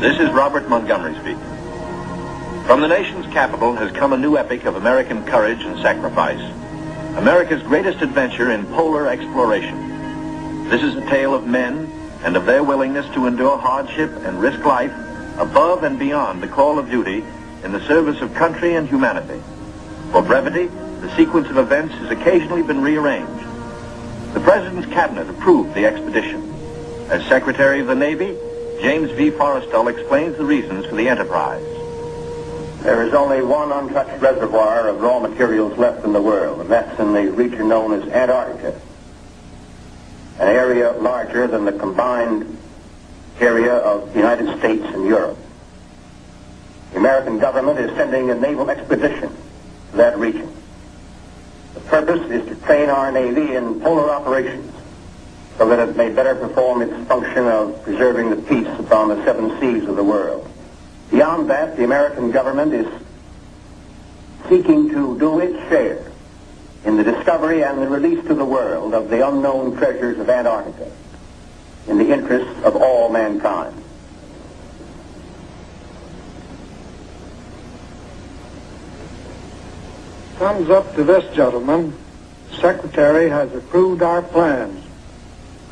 This is Robert Montgomery speaking. From the nation's capital has come a new epic of American courage and sacrifice, America's greatest adventure in polar exploration. This is a tale of men and of their willingness to endure hardship and risk life above and beyond the call of duty in the service of country and humanity. For brevity, the sequence of events has occasionally been rearranged. The President's cabinet approved the expedition. As Secretary of the Navy, James V. Forrestal explains the reasons for the enterprise. There is only one untouched reservoir of raw materials left in the world, and that's in the region known as Antarctica, an area larger than the combined area of the United States and Europe. The American government is sending a naval expedition to that region. The purpose is to train our Navy in polar operations so that it may better perform its function of preserving the peace upon the seven seas of the world. Beyond that, the American government is seeking to do its share in the discovery and the release to the world of the unknown treasures of Antarctica in the interests of all mankind. Thumbs up to this, gentlemen. The Secretary has approved our plans,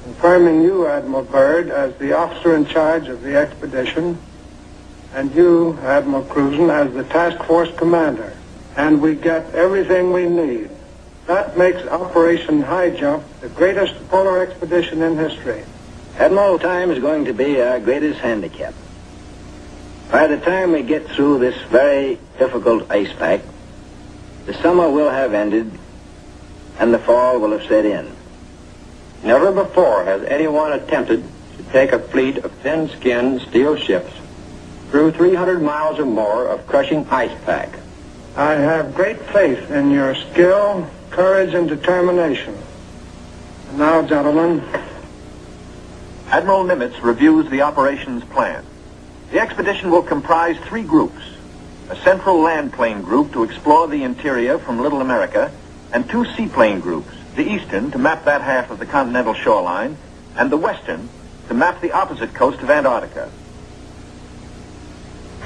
confirming you, Admiral Byrd, as the officer in charge of the expedition, and you, Admiral Cruzen, as the task force commander. And we get everything we need. That makes Operation High Jump the greatest polar expedition in history. Admiral, time is going to be our greatest handicap. By the time we get through this very difficult ice pack, the summer will have ended and the fall will have set in. Never before has anyone attempted to take a fleet of thin-skinned steel ships through 300 miles or more of crushing ice pack. I have great faith in your skill, courage, and determination. And now, gentlemen. Admiral Nimitz reviews the operations plan. The expedition will comprise 3 groups: a central land plane group to explore the interior from Little America, and 2 seaplane groups, the eastern to map that half of the continental shoreline, and the western to map the opposite coast of Antarctica.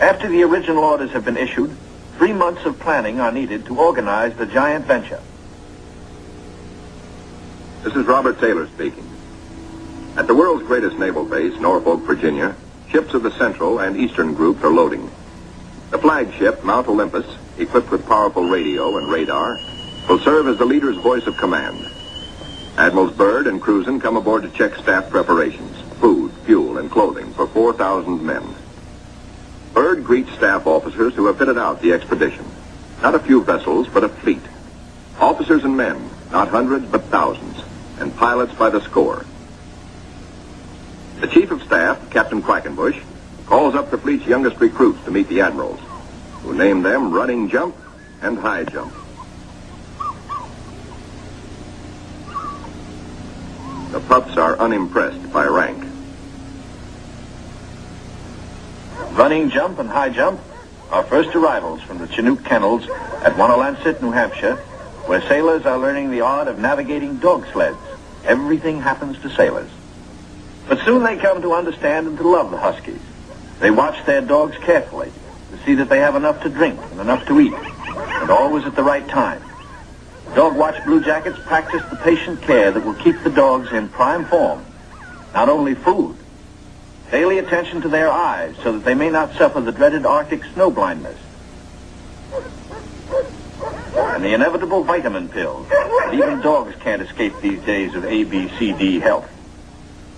After the original orders have been issued, 3 months of planning are needed to organize the giant venture. This is Robert Taylor speaking. At the world's greatest naval base, Norfolk, Virginia, ships of the Central and Eastern groups are loading. The flagship, Mount Olympus, equipped with powerful radio and radar, will serve as the leader's voice of command. Admirals Byrd and Cruzen come aboard to check staff preparations, food, fuel, and clothing for 4,000 men. Byrd greets staff officers who have fitted out the expedition. Not a few vessels, but a fleet. Officers and men, not hundreds, but thousands, and pilots by the score. The Chief of Staff, Captain Quackenbush, calls up the fleet's youngest recruits to meet the admirals, who name them Running Jump and High Jump. The pups are unimpressed by rank. Running Jump and High Jump are first arrivals from the Chinook kennels at Wanalancet, New Hampshire, where sailors are learning the art of navigating dog sleds. Everything happens to sailors. But soon they come to understand and to love the Huskies. They watch their dogs carefully to see that they have enough to drink and enough to eat, and always at the right time. Dog Watch Blue Jackets practice the patient care that will keep the dogs in prime form. Not only food, daily attention to their eyes so that they may not suffer the dreaded Arctic snow blindness, and the inevitable vitamin pills that even dogs can't escape these days of ABCD health.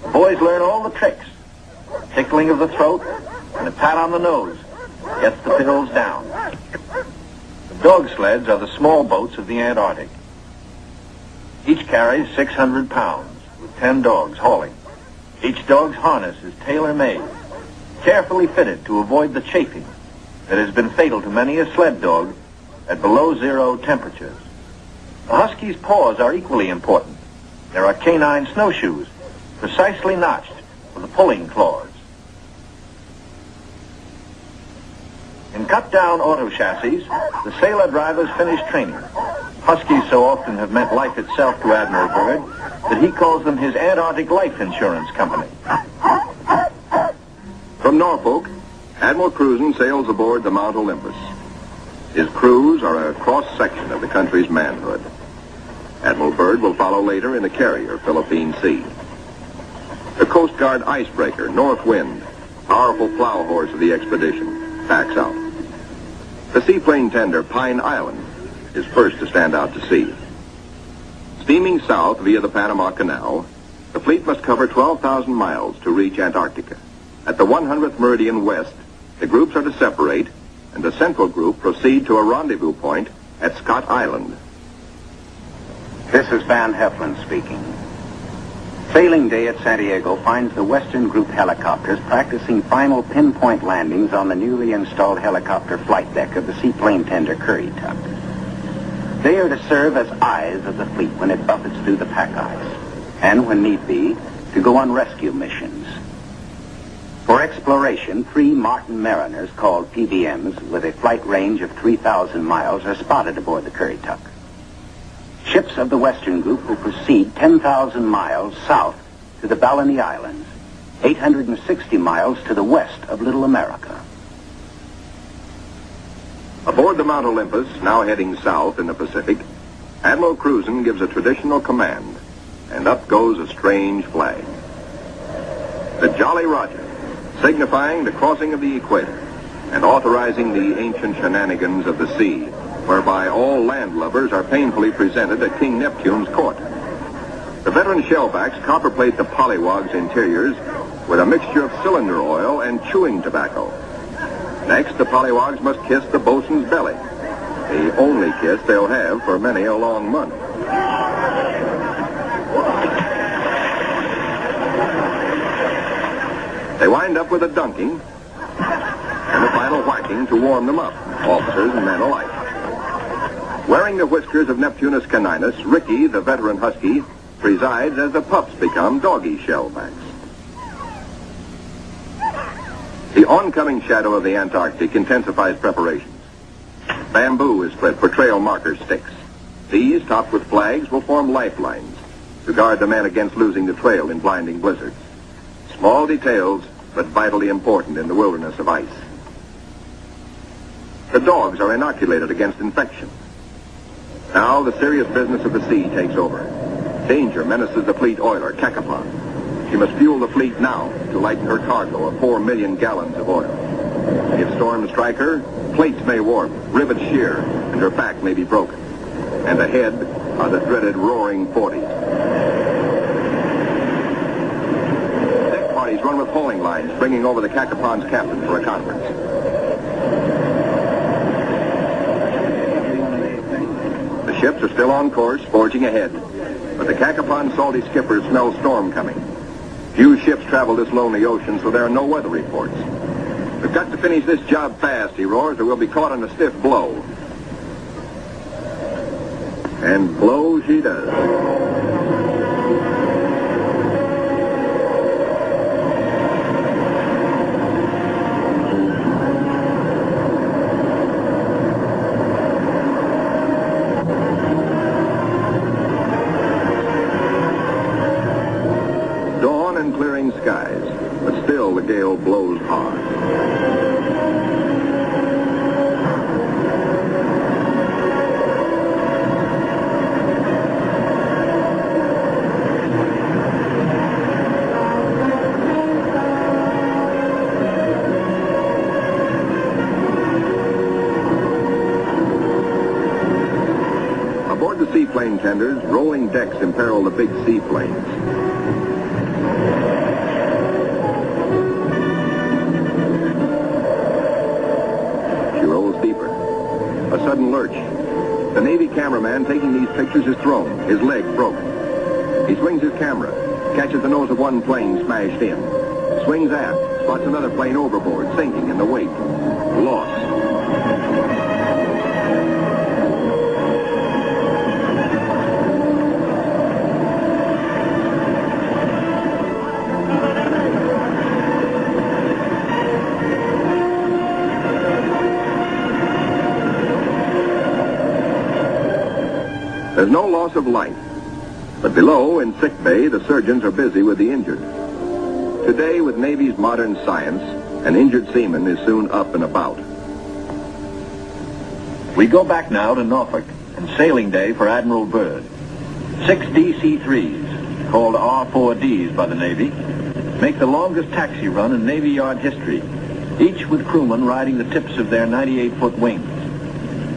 The boys learn all the tricks. Tickling of the throat and a pat on the nose gets the pills down. The dog sleds are the small boats of the Antarctic. Each carries 600 pounds, with 10 dogs hauling. Each dog's harness is tailor-made, carefully fitted to avoid the chafing that has been fatal to many a sled dog at below zero temperatures. The Husky's paws are equally important. There are canine snowshoes, precisely notched with the pulling claws. In cut-down auto chassis, the sailor drivers finish training. Huskies so often have meant life itself to Admiral Byrd that he calls them his Antarctic Life Insurance Company. For From Norfolk, Admiral Cruzen sails aboard the Mount Olympus. His crews are a cross-section of the country's manhood. Admiral Byrd will follow later in the carrier, Philippine Sea. The Coast Guard icebreaker, North Wind, powerful plow horse of the expedition, packs out. The seaplane tender, Pine Island, is first to stand out to sea. Steaming south via the Panama Canal, the fleet must cover 12,000 miles to reach Antarctica. At the 100th meridian west, the groups are to separate, and the central group proceed to a rendezvous point at Scott Island. This is Van Heflin speaking. Sailing day at Santiago finds the Western Group helicopters practicing final pinpoint landings on the newly installed helicopter flight deck of the seaplane tender Currituck. They are to serve as eyes of the fleet when it buffets through the pack ice, and when need be, to go on rescue missions. For exploration, 3 Martin Mariners, called PBMs, with a flight range of 3,000 miles, are spotted aboard the Currituck. Ships of the Western Group will proceed 10,000 miles south to the Balleny Islands, 860 miles to the west of Little America. Aboard the Mount Olympus, now heading south in the Pacific, Admiral Cruzen gives a traditional command, and up goes a strange flag. The Jolly Roger, signifying the crossing of the equator and authorizing the ancient shenanigans of the sea, whereby all landlubbers are painfully presented at King Neptune's court. The veteran shellbacks copperplate the polywogs' interiors with a mixture of cylinder oil and chewing tobacco. Next, the polywogs must kiss the bosun's belly, the only kiss they'll have for many a long month. They wind up with a dunking and a final whacking to warm them up, officers and men alike. Wearing the whiskers of Neptunus caninus, Ricky, the veteran husky, presides as the pups become doggy shellbacks. The oncoming shadow of the Antarctic intensifies preparations. Bamboo is spread for trail marker sticks. These, topped with flags, will form lifelines to guard the men against losing the trail in blinding blizzards. Small details, but vitally important in the wilderness of ice. The dogs are inoculated against infection. Now the serious business of the sea takes over. Danger menaces the fleet oiler, Cacapon. She must fuel the fleet now to lighten her cargo of 4 million gallons of oil. If storms strike her, plates may warp, rivets shear, and her back may be broken. And ahead are the dreaded roaring 40s. Deck parties run with hauling lines, bringing over the Cacapon's captain for a conference. The ships are still on course, forging ahead. But the Cacapon's salty skipper smells storm coming. Few ships travel this lonely ocean, so there are no weather reports. We've got to finish this job fast, he roars, or we'll be caught in a stiff blow. And blow she does. Skies, but still the gale blows hard. Aboard the seaplane tenders, rolling decks imperil the big seaplanes. A sudden lurch. The Navy cameraman taking these pictures is thrown, his leg broken. He swings his camera, catches the nose of one plane smashed in, swings aft, spots another plane overboard, sinking in the wake. Lost. There's no loss of life, but below, in sick bay, the surgeons are busy with the injured. Today, with Navy's modern science, An injured seaman is soon up and about. We go back now to Norfolk and sailing day for Admiral Byrd. 6 DC-3s, called R-4Ds by the Navy, make the longest taxi run in Navy Yard history, each with crewmen riding the tips of their 98-foot wings.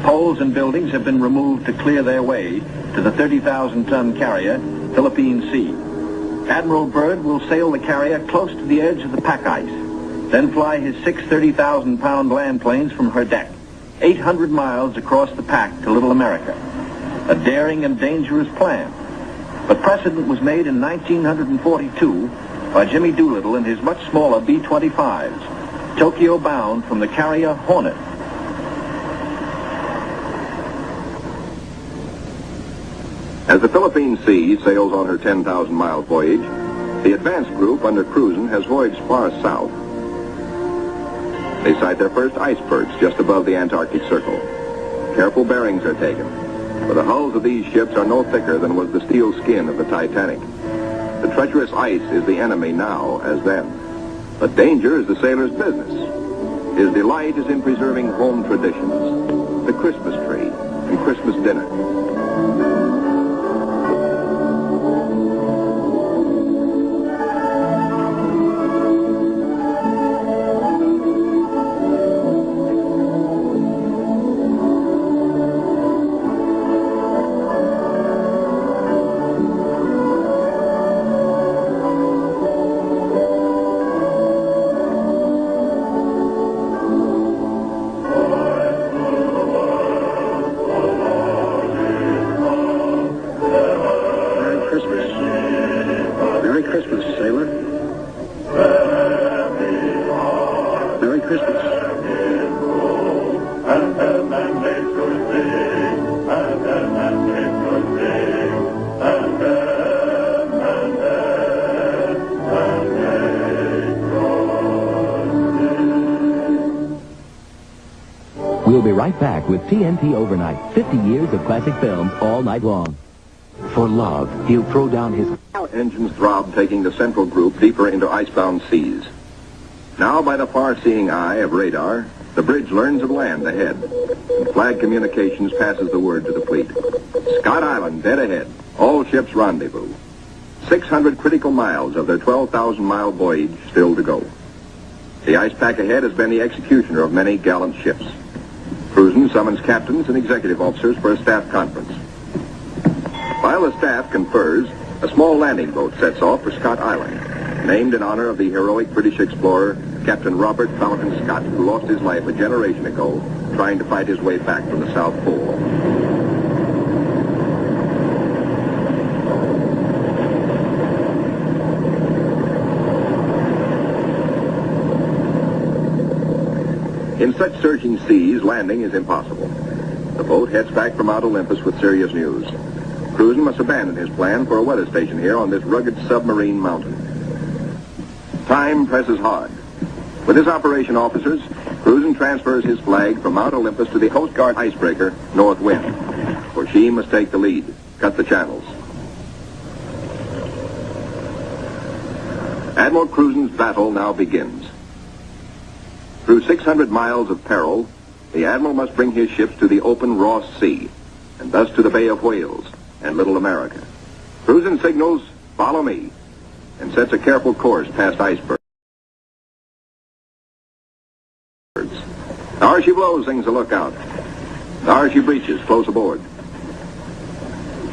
Poles and buildings have been removed to clear their way to the 30,000-ton carrier, Philippine Sea. Admiral Byrd will sail the carrier close to the edge of the pack ice, then fly his 6 30,000-pound land planes from her deck, 800 miles across the pack to Little America. A daring and dangerous plan. But precedent was made in 1942 by Jimmy Doolittle and his much smaller B-25s, Tokyo bound from the carrier Hornet. As the Philippine Sea sails on her 10,000-mile voyage, the advance group under Cruzen has voyaged far south. They sight their first icebergs just above the Antarctic Circle. Careful bearings are taken, for the hulls of these ships are no thicker than was the steel skin of the Titanic. The treacherous ice is the enemy now as then, but danger is the sailor's business. His delight is in preserving home traditions, the Christmas tree and Christmas dinner. Merry Christmas, sailor. Merry Christmas. We'll be right back with TNT Overnight. 50 years of classic films all night long. For love, he'll throw down his... Engines throb, taking the central group deeper into icebound seas. Now, by the far-seeing eye of radar, the bridge learns of land ahead. And flag communications passes the word to the fleet. Scott Island, dead ahead. All ships rendezvous. 600 critical miles of their 12,000-mile voyage still to go. The ice pack ahead has been the executioner of many gallant ships. Cruzen summons captains and executive officers for a staff conference. While the staff confers, a small landing boat sets off for Scott Island, named in honor of the heroic British explorer, Captain Robert Fountain Scott, who lost his life a generation ago trying to fight his way back from the South Pole. In such surging seas, landing is impossible. The boat heads back for Mount Olympus with serious news. Cruzen must abandon his plan for a weather station here on this rugged submarine mountain. Time presses hard. With his operation officers, Cruzen transfers his flag from Mount Olympus to the Coast Guard icebreaker, North Wind, for she must take the lead, cut the channels. Admiral Cruzen's battle now begins. Through 600 miles of peril, the Admiral must bring his ships to the open Ross Sea, and thus to the Bay of Whales and Little America. Cruzen signals, "Follow me," and sets a careful course past icebergs. "Now she blows," sings the lookout. "Now she breaches," close aboard.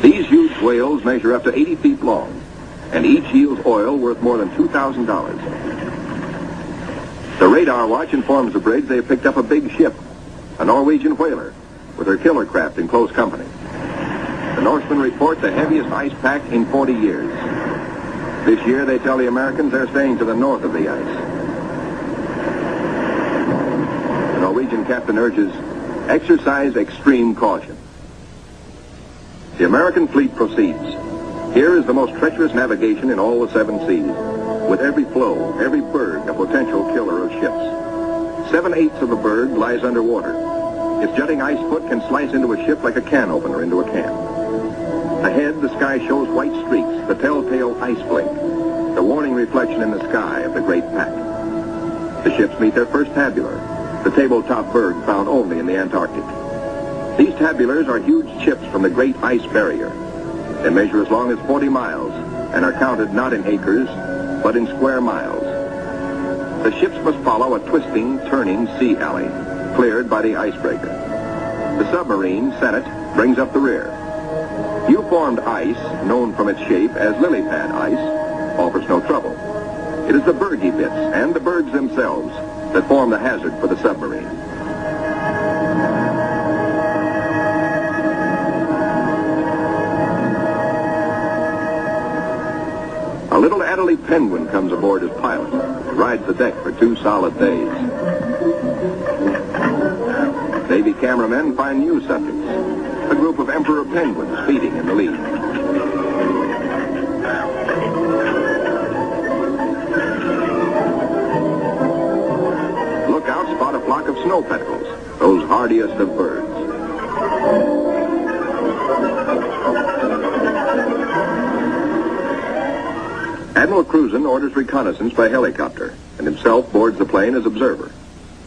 These huge whales measure up to 80 feet long, and each yields oil worth more than $2,000. The radar watch informs the bridge they have picked up a big ship, a Norwegian whaler, with her killer craft in close company. The Norsemen report the heaviest ice pack in 40 years. This year, they tell the Americans they're staying to the north of the ice. The Norwegian captain urges, "Exercise extreme caution." The American fleet proceeds. Here is the most treacherous navigation in all the 7 seas, with every floe, every berg a potential killer of ships. 7/8 of the berg lies underwater. Its jutting ice foot can slice into a ship like a can opener into a can. Ahead, the sky shows white streaks, the telltale ice flake, the warning reflection in the sky of the great pack. The ships meet their first tabular, the tabletop berg found only in the Antarctic. These tabulars are huge chips from the Great Ice Barrier. They measure as long as 40 miles and are counted not in acres, but in square miles. The ships must follow a twisting, turning sea alley, cleared by the icebreaker. The submarine, Senate, brings up the rear. U-formed ice, known from its shape as lily pad ice, offers no trouble. It is the bergy bits and the bergs themselves that form the hazard for the submarine. A little Adderley penguin comes aboard as pilot and rides the deck for 2 solid days. Navy cameramen find new subjects, a group of emperor penguins feeding in the lead. Lookouts spot a flock of snow petrels, those hardiest of birds. Admiral Cruzen orders reconnaissance by helicopter and himself boards the plane as observer.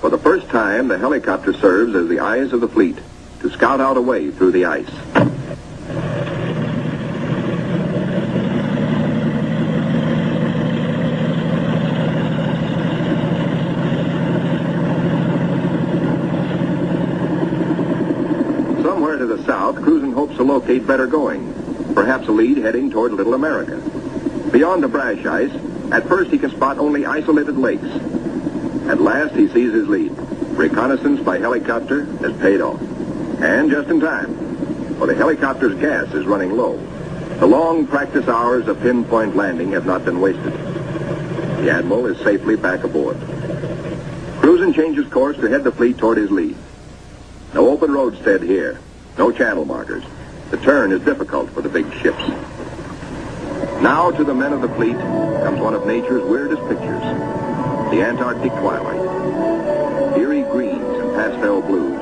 For the first time, the helicopter serves as the eyes of the fleet to scout out a way through the ice. Somewhere to the south, Cruzen hopes to locate better going, perhaps a lead heading toward Little America. Beyond the brash ice, at first he can spot only isolated lakes. At last he sees his lead. Reconnaissance by helicopter has paid off. And just in time, for the helicopter's gas is running low. The long practice hours of pinpoint landing have not been wasted. The Admiral is safely back aboard. Cruzen changes course to head the fleet toward his lead. No open roadstead here, no channel markers. The turn is difficult for the big ships. Now to the men of the fleet comes one of nature's weirdest pictures, the Antarctic twilight. Eerie greens and pastel blues.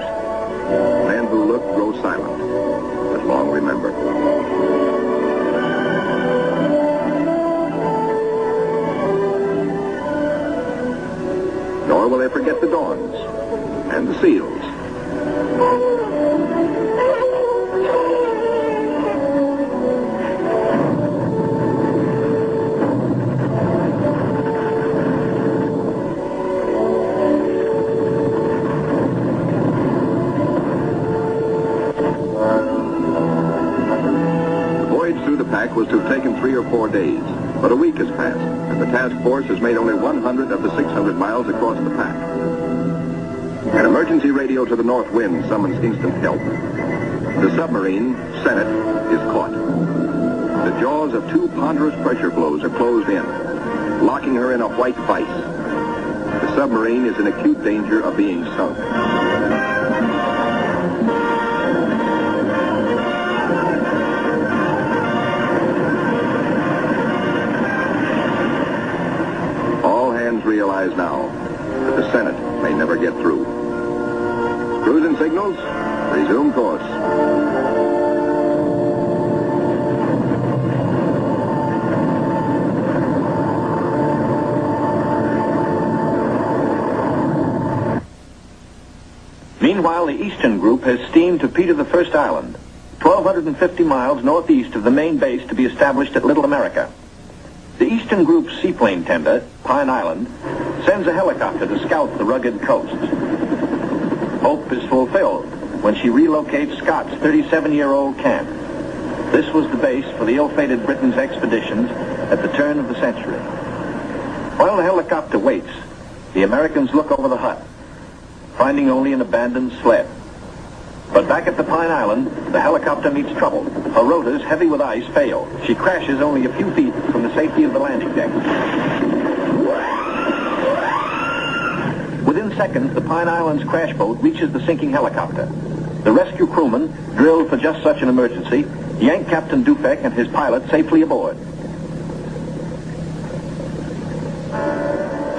Men who look grow silent, but long remember. Nor will they forget the dawns and the seals. Was to have taken 3 or 4 days, but a week has passed, and the task force has made only 100 of the 600 miles across the pack. An emergency radio to the north wind summons instant help. The submarine, Senate, is caught. The jaws of 2 ponderous pressure blows are closed in, locking her in a white vice. The submarine is in acute danger of being sunk. Realize now that the Senate may never get through. Cruzen signals, resume course. Meanwhile, the Eastern Group has steamed to Peter the First Island, 1,250 miles northeast of the main base to be established at Little America. The Eastern Group's seaplane tender, Pine Island, sends a helicopter to scout the rugged coast. Hope is fulfilled when she relocates Scott's 37-year-old camp. This was the base for the ill-fated Britain's expeditions at the turn of the century. While the helicopter waits, the Americans look over the hut, finding only an abandoned sled. But back at the Pine Island, the helicopter meets trouble. Her rotors, heavy with ice, fail. She crashes only a few feet from the safety of the landing deck. Within seconds, the Pine Island's crash boat reaches the sinking helicopter. The rescue crewmen, drilled for just such an emergency, yank Captain Dufek and his pilot safely aboard.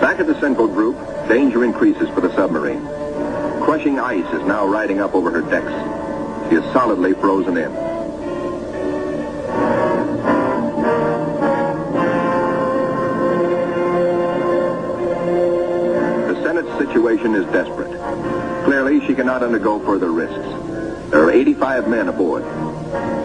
Back at the Central Group, danger increases for the submarine. Crushing ice is now riding up over her decks. She is solidly frozen in. The situation is desperate. Clearly, she cannot undergo further risks. There are 85 men aboard.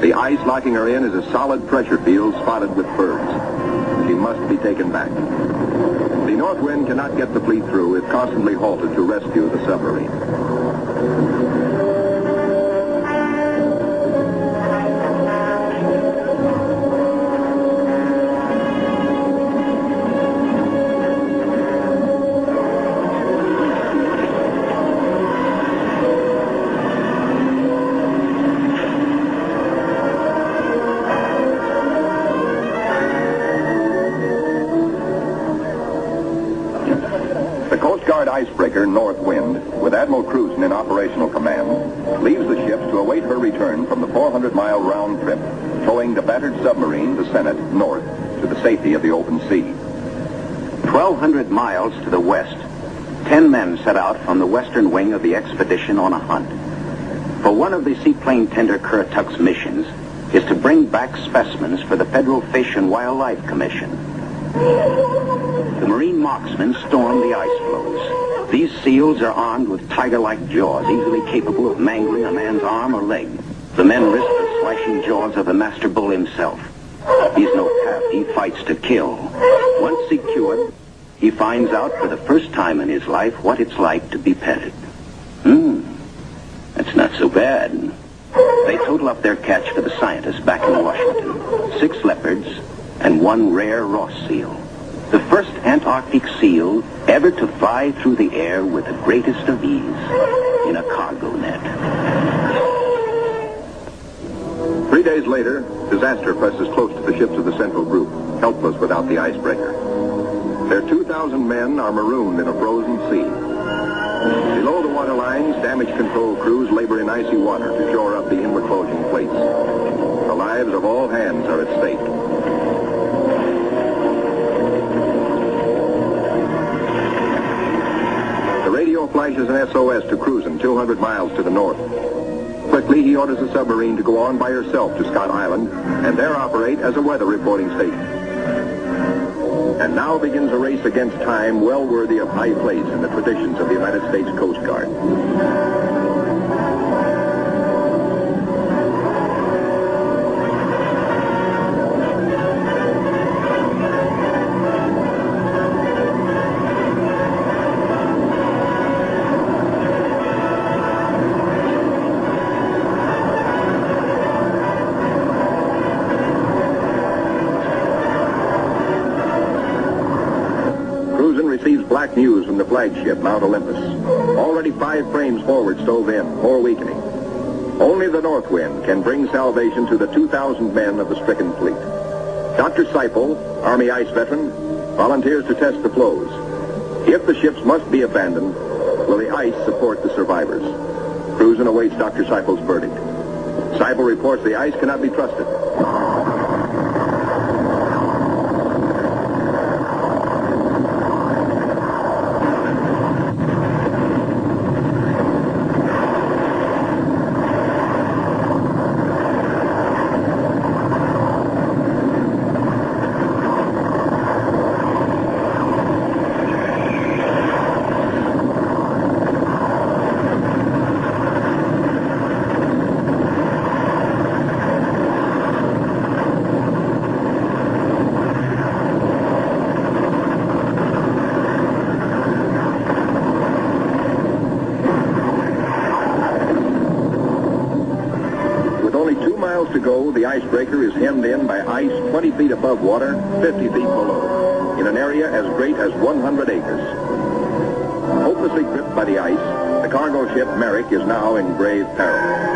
The ice locking her in is a solid pressure field spotted with bergs. She must be taken back. The north wind cannot get the fleet through. It's constantly halted to rescue the submarine. Icebreaker North Wind, with Admiral Cruzen in operational command, leaves the ships to await her return from the 400-mile round trip, towing the battered submarine, the Senate, north to the safety of the open sea. 1,200 miles to the west, 10 men set out from the western wing of the expedition on a hunt. For one of the seaplane tender Currituck's missions is to bring back specimens for the Federal Fish and Wildlife Commission. The marine marksmen storm the ice floes. These seals are armed with tiger-like jaws, easily capable of mangling a man's arm or leg. The men risk the slashing jaws of the master bull himself. He's no calf, he fights to kill. Once secured, he finds out for the first time in his life what it's like to be petted. That's not so bad. They total up their catch for the scientists back in Washington. 6 leopards and 1 rare Ross seal. The first Antarctic seal ever to fly through the air with the greatest of ease in a cargo net. 3 days later, disaster presses close to the ships of the Central Group, helpless without the icebreaker. Their 2,000 men are marooned in a frozen sea. Below the water lines, damage control crews labor in icy water to shore up the inward closing plates. The lives of all hands are at stake. The radio flashes an SOS to Cruzen 200 miles to the north. Quickly, he orders the submarine to go on by herself to Scott Island and there operate as a weather reporting station. And now begins a race against time well worthy of high place in the traditions of the United States Coast Guard. Receives black news from the flagship, Mount Olympus. Already 5 frames forward stove in, more weakening. Only the north wind can bring salvation to the 2,000 men of the stricken fleet. Dr. Seipel, Army ice veteran, volunteers to test the floes. If the ships must be abandoned, will the ice support the survivors? Cruzen awaits Dr. Seipel's verdict. Seipel reports the ice cannot be trusted. To go, the icebreaker is hemmed in by ice 20 feet above water, 50 feet below, in an area as great as 100 acres. Hopelessly gripped by the ice, the cargo ship Merrick is now in grave peril.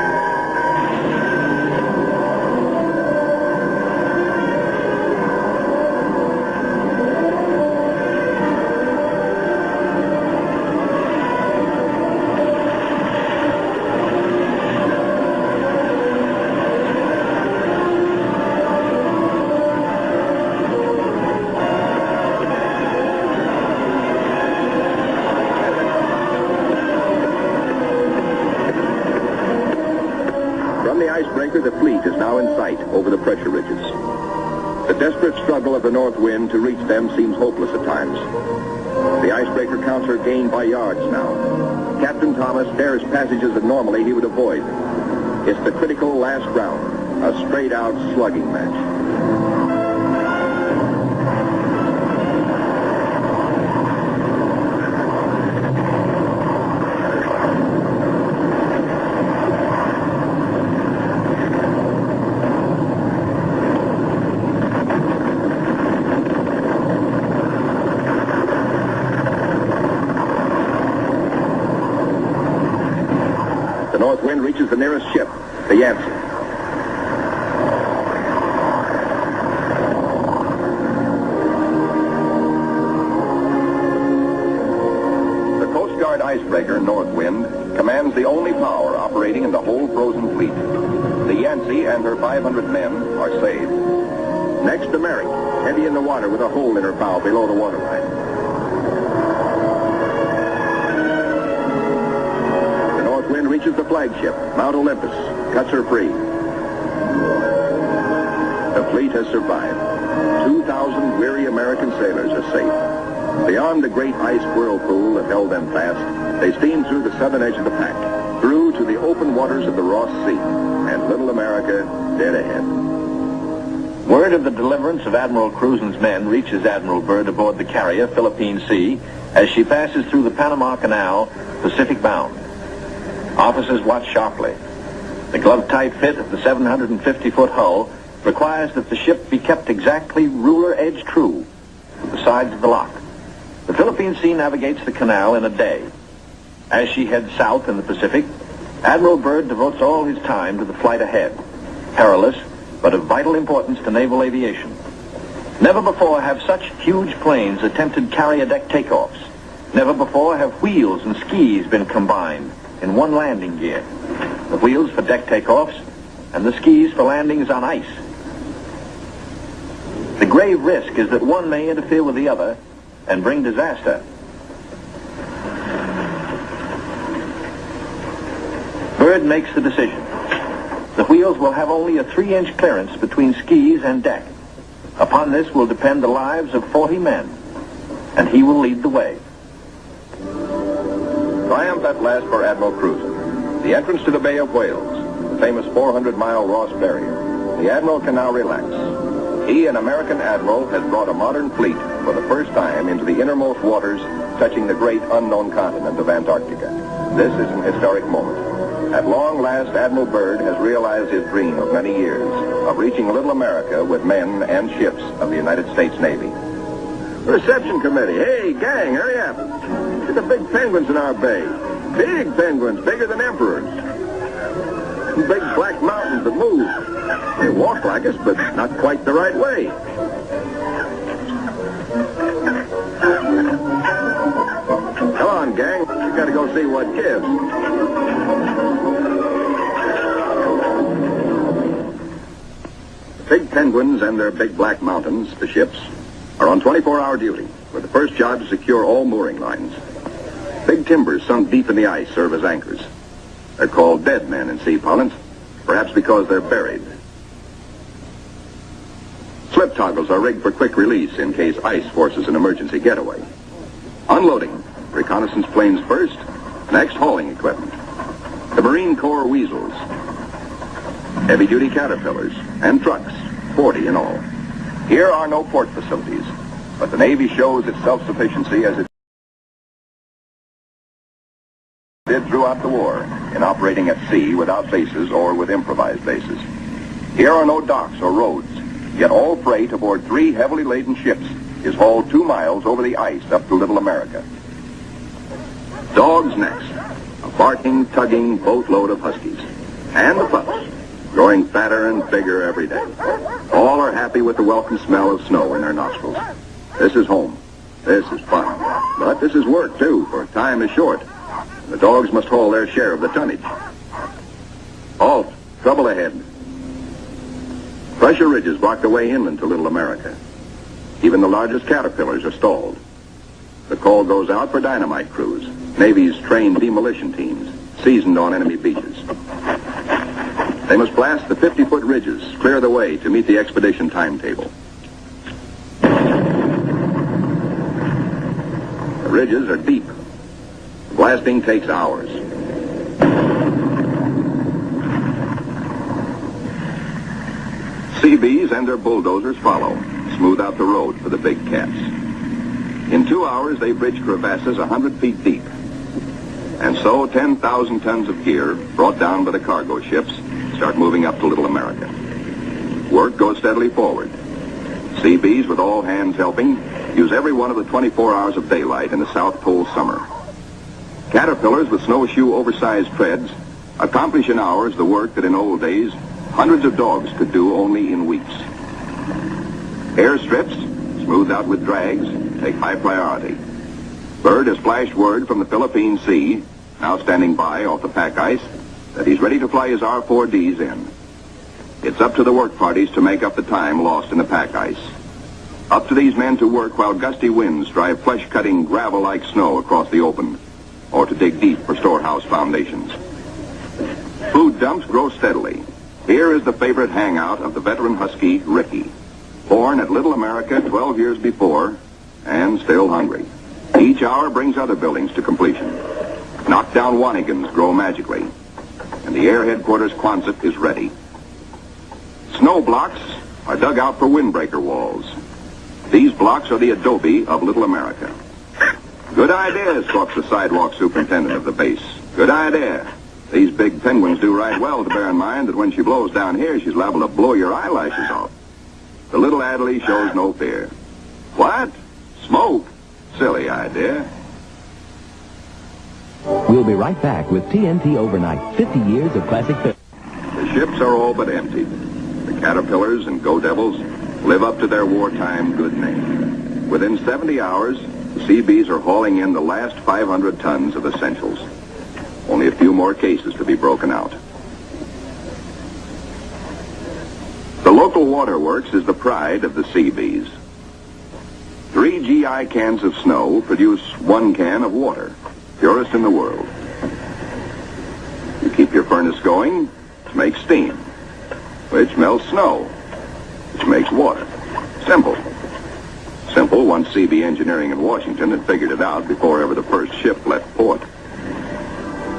The fleet is now in sight over the pressure ridges. The desperate struggle of the north wind to reach them seems hopeless at times. The icebreaker counts her gain by yards now. Captain Thomas dares passages that normally he would avoid. It's the critical last round, a straight-out slugging match. The north wind reaches the nearest ship, the Yancey. The Coast Guard icebreaker, North Wind, commands the only power operating in the whole frozen fleet. The Yancey and her 500 men are saved. Next, the Merrick, heavy in the water with a hole in her bow below the waterline. Wind reaches the flagship, Mount Olympus, cuts her free. The fleet has survived. 2,000 weary American sailors are safe. Beyond the great ice whirlpool that held them fast, they steamed through the southern edge of the pack, through to the open waters of the Ross Sea, and little America dead ahead. Word of the deliverance of Admiral Cruzen's men reaches Admiral Byrd aboard the carrier Philippine Sea as she passes through the Panama Canal, Pacific bound. Officers watch sharply. The glove-tight fit of the 750-foot hull requires that the ship be kept exactly ruler edge true to the sides of the lock. The Philippine Sea navigates the canal in a day. As she heads south in the Pacific, Admiral Byrd devotes all his time to the flight ahead, perilous but of vital importance to naval aviation. Never before have such huge planes attempted carrier deck takeoffs. Never before have wheels and skis been combined in one landing gear. The wheels for deck takeoffs and the skis for landings on ice. The grave risk is that one may interfere with the other and bring disaster. Byrd makes the decision. The wheels will have only a 3-inch clearance between skis and deck. Upon this will depend the lives of 40 men, and he will lead the way. Triumph at last for Admiral Cruzen. The entrance to the Bay of Whales, the famous 400-mile Ross barrier. The Admiral can now relax. He, an American admiral, has brought a modern fleet for the first time into the innermost waters touching the great unknown continent of Antarctica. This is an historic moment. At long last, Admiral Byrd has realized his dream of many years of reaching little America with men and ships of the United States Navy. Reception committee. Hey, gang, hurry up. Look at the big penguins in our bay. Big penguins, bigger than emperors. Big black mountains that move. They walk like us, but not quite the right way. Come on, gang. We gotta go see what gives. The big penguins and their big black mountains, the ships, are on 24-hour duty, with the first job to secure all mooring lines. Big timbers sunk deep in the ice serve as anchors. They're called dead men in sea parlance, perhaps because they're buried. Slip toggles are rigged for quick release in case ice forces an emergency getaway. Unloading, reconnaissance planes first, next hauling equipment. The Marine Corps weasels, heavy-duty caterpillars, and trucks, 40 in all. Here are no port facilities, but the Navy shows its self-sufficiency as it did throughout the war in operating at sea without bases or with improvised bases. Here are no docks or roads, yet all freight aboard 3 heavily laden ships is hauled 2 miles over the ice up to Little America. Dogs next, a barking, tugging boatload of huskies, and the pups, growing fatter and bigger every day. All are happy with the welcome smell of snow in their nostrils. This is home. This is fun. But this is work, too, for time is short. The dogs must haul their share of the tonnage. Halt. Trouble ahead. Pressure ridges block the way inland to Little America. Even the largest caterpillars are stalled. The call goes out for dynamite crews, Navy's trained demolition teams, seasoned on enemy beaches. They must blast the 50-foot ridges, clear the way to meet the expedition timetable. ridges are deep. Blasting takes hours. Seabees and their bulldozers follow, smooth out the road for the big cats. In 2 hours, they bridge crevasses 100 feet deep. And so 10,000 tons of gear, brought down by the cargo ships, start moving up to Little America. Work goes steadily forward. Seabees, with all hands helping, use every one of the 24 hours of daylight in the South Pole summer. Caterpillars with snowshoe oversized treads accomplish in hours the work that in old days hundreds of dogs could do only in weeks. Airstrips, smoothed out with drags, take high priority. Bird has flashed word from the Philippine Sea, now standing by off the pack ice, that he's ready to fly his R-4Ds in. It's up to the work parties to make up the time lost in the pack ice. Up to these men to work while gusty winds drive flesh-cutting gravel-like snow across the open, or to dig deep for storehouse foundations. Food dumps grow steadily. Here is the favorite hangout of the veteran Husky, Ricky. Born at Little America 12 years before, and still hungry. Each hour brings other buildings to completion. Knockdown Wanigans grow magically, and the Air Headquarters Quonset is ready. Snow blocks are dug out for windbreaker walls. These blocks are the adobe of Little America. Good idea, squawks the sidewalk superintendent of the base. Good idea. These big penguins do right well to bear in mind that when she blows down here, she's liable to blow your eyelashes off. The little Adderley shows no fear. What? Smoke? Silly idea. We'll be right back with TNT Overnight, 50 years of classic film. The ships are all but emptied. The Caterpillars and Go Devils live up to their wartime good name. Within 70 hours, the Seabees are hauling in the last 500 tons of essentials. Only a few more cases to be broken out. The local waterworks is the pride of the Seabees. 3 GI cans of snow produce 1 can of water, purest in the world. You keep your furnace going to make steam, which melts snow, which makes water. Simple. Simple once CB Engineering in Washington had figured it out before ever the first ship left port.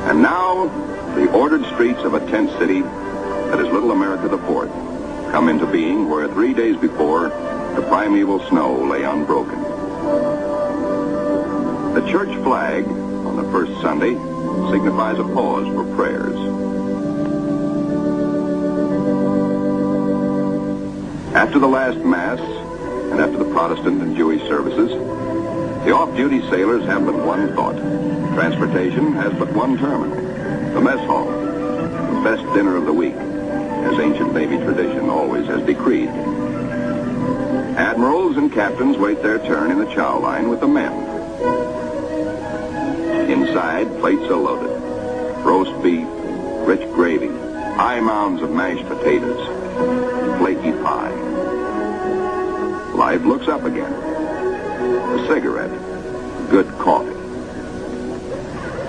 And now, the ordered streets of a tent city that is Little America the port come into being where 3 days before, the primeval snow lay unbroken. The church flag on the first Sunday signifies a pause for prayers. After the last Mass, and after the Protestant and Jewish services, the off-duty sailors have but one thought. Transportation has but one terminal, the mess hall, the best dinner of the week, as ancient Navy tradition always has decreed. Admirals and captains wait their turn in the chow line with the men. Inside, plates are loaded. Roast beef, rich gravy, high mounds of mashed potatoes, flaky pie. Life looks up again. A cigarette, good coffee.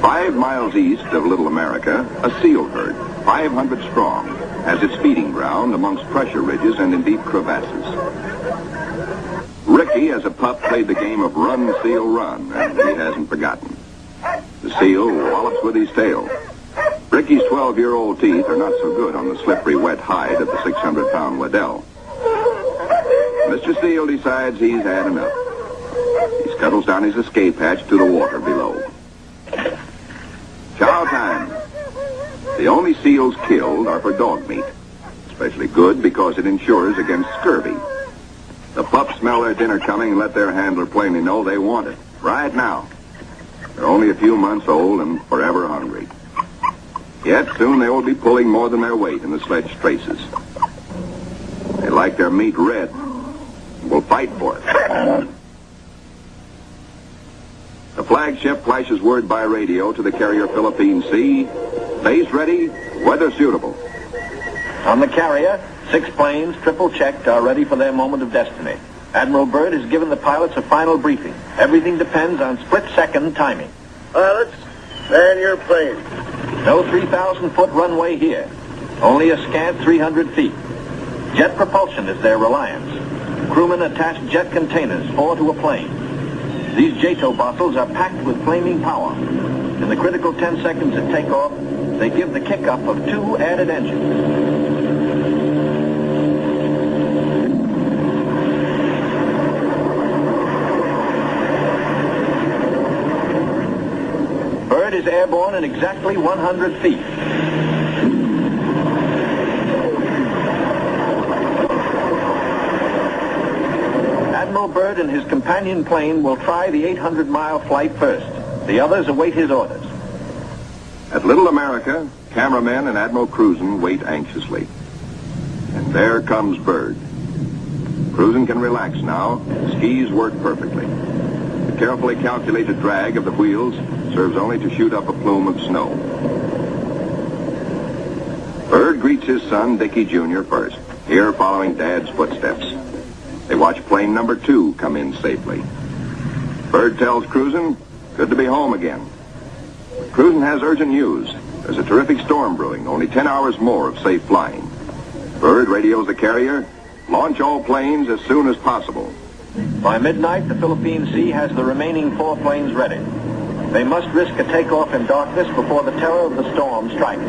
5 miles east of Little America, a seal herd, 500 strong, has its feeding ground amongst pressure ridges and in deep crevasses. Ricky, as a pup, played the game of run, seal, run, and he hasn't forgotten. The seal wallops with his tail. Ricky's 12-year-old teeth are not so good on the slippery, wet hide of the 600-pound Waddell. Mr. Seal decides he's had enough. He scuttles down his escape hatch to the water below. Chow time. The only seals killed are for dog meat. Especially good because it insures against scurvy. The pups smell their dinner coming and let their handler plainly know they want it. Right now. They're only a few months old and forever hungry. Yet soon they will be pulling more than their weight in the sledge traces. They like their meat red and will fight for it. The flagship flashes word by radio to the carrier Philippine Sea. Base ready, weather suitable. On the carrier, 6 planes, triple-checked, are ready for their moment of destiny. Admiral Byrd has given the pilots a final briefing. Everything depends on split-second timing. Pilots, man your plane. No 3,000-foot runway here. Only a scant 300 feet. Jet propulsion is their reliance. Crewmen attach jet containers, 4 to a plane. These JATO bottles are packed with flaming power. In the critical 10 seconds at takeoff, they give the kick-up of 2 added engines. Bird is airborne in exactly 100 feet. Admiral Byrd and his companion plane will try the 800-mile flight first. The others await his orders. At Little America, cameramen and Admiral Cruzen wait anxiously. And there comes Byrd. Cruzen can relax now. Skis work perfectly. The carefully calculated drag of the wheels serves only to shoot up a plume of snow. Byrd greets his son, Dickie Jr. first, here following Dad's footsteps. They watch plane number 2 come in safely. Byrd tells Cruzen, good to be home again. Cruzen has urgent news. There's a terrific storm brewing, only 10 hours more of safe flying. Byrd radios the carrier, launch all planes as soon as possible. By midnight, the Philippine Sea has the remaining 4 planes ready. They must risk a takeoff in darkness before the terror of the storm strikes.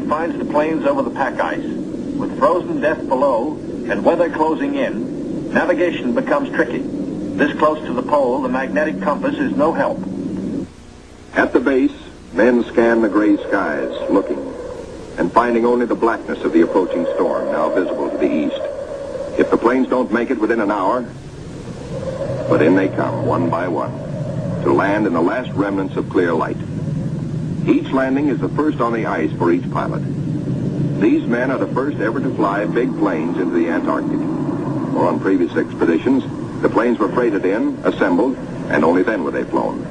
Finds the planes over the pack ice. With frozen depth below and weather closing in, navigation becomes tricky. This close to the pole, the magnetic compass is no help. At the base, men scan the gray skies, looking, and finding only the blackness of the approaching storm, now visible to the east. If the planes don't make it within an hour, but in they come, one by one, to land in the last remnants of clear light. Each landing is the first on the ice for each pilot. These men are the first ever to fly big planes into the Antarctic. Or on previous expeditions, the planes were freighted in, assembled, and only then were they flown.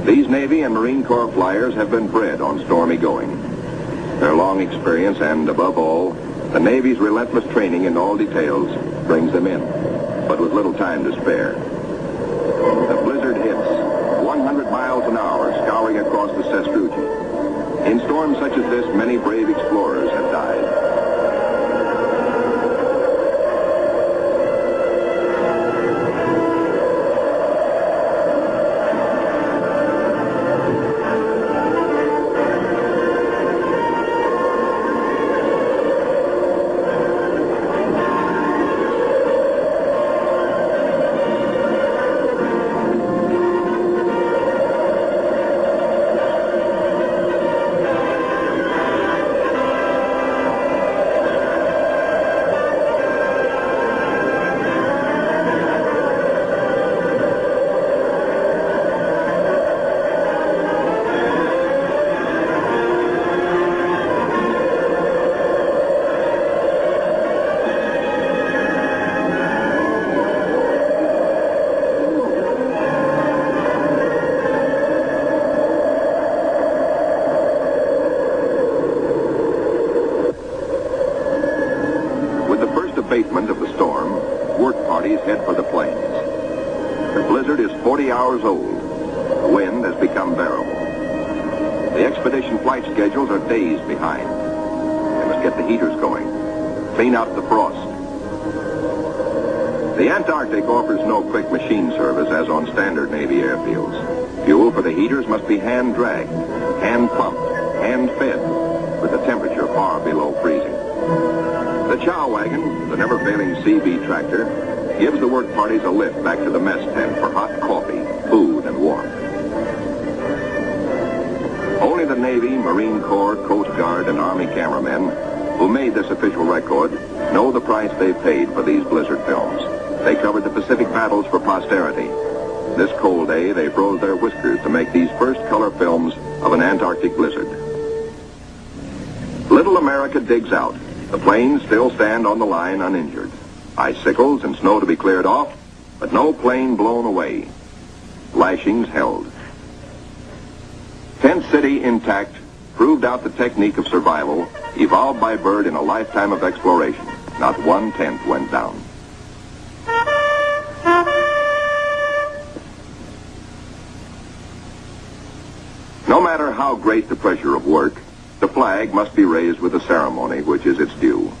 These Navy and Marine Corps flyers have been bred on stormy going. Their long experience and, above all, the Navy's relentless training in all details brings them in, but with little time to spare. The blizzard hits, 100 miles an hour, scouring across the sastrugi. In storms such as this, many brave explorers have died. Abatement of the storm, work parties head for the plains. The blizzard is 40 hours old. The wind has become bearable. The expedition flight schedules are days behind. They must get the heaters going, clean out the frost. The Antarctic offers no quick machine service as on standard Navy airfields. Fuel for the heaters must be hand-dragged, hand-pumped, hand-fed, with the temperature far below freezing. The chow wagon, the never-failing CB tractor, gives the work parties a lift back to the mess tent for hot coffee, food, and warmth. Only the Navy, Marine Corps, Coast Guard, and Army cameramen who made this official record know the price they paid for these blizzard films. They covered the Pacific battles for posterity. This cold day, they froze their whiskers to make these first color films of an Antarctic blizzard. Little America digs out. The planes still stand on the line uninjured. Icicles and snow to be cleared off, but no plane blown away. Lashings held. Tent City intact, proved out the technique of survival evolved by Byrd in a lifetime of exploration. Not 1/10 went down. No matter how great the pressure of work, the flag must be raised with a ceremony which is its due.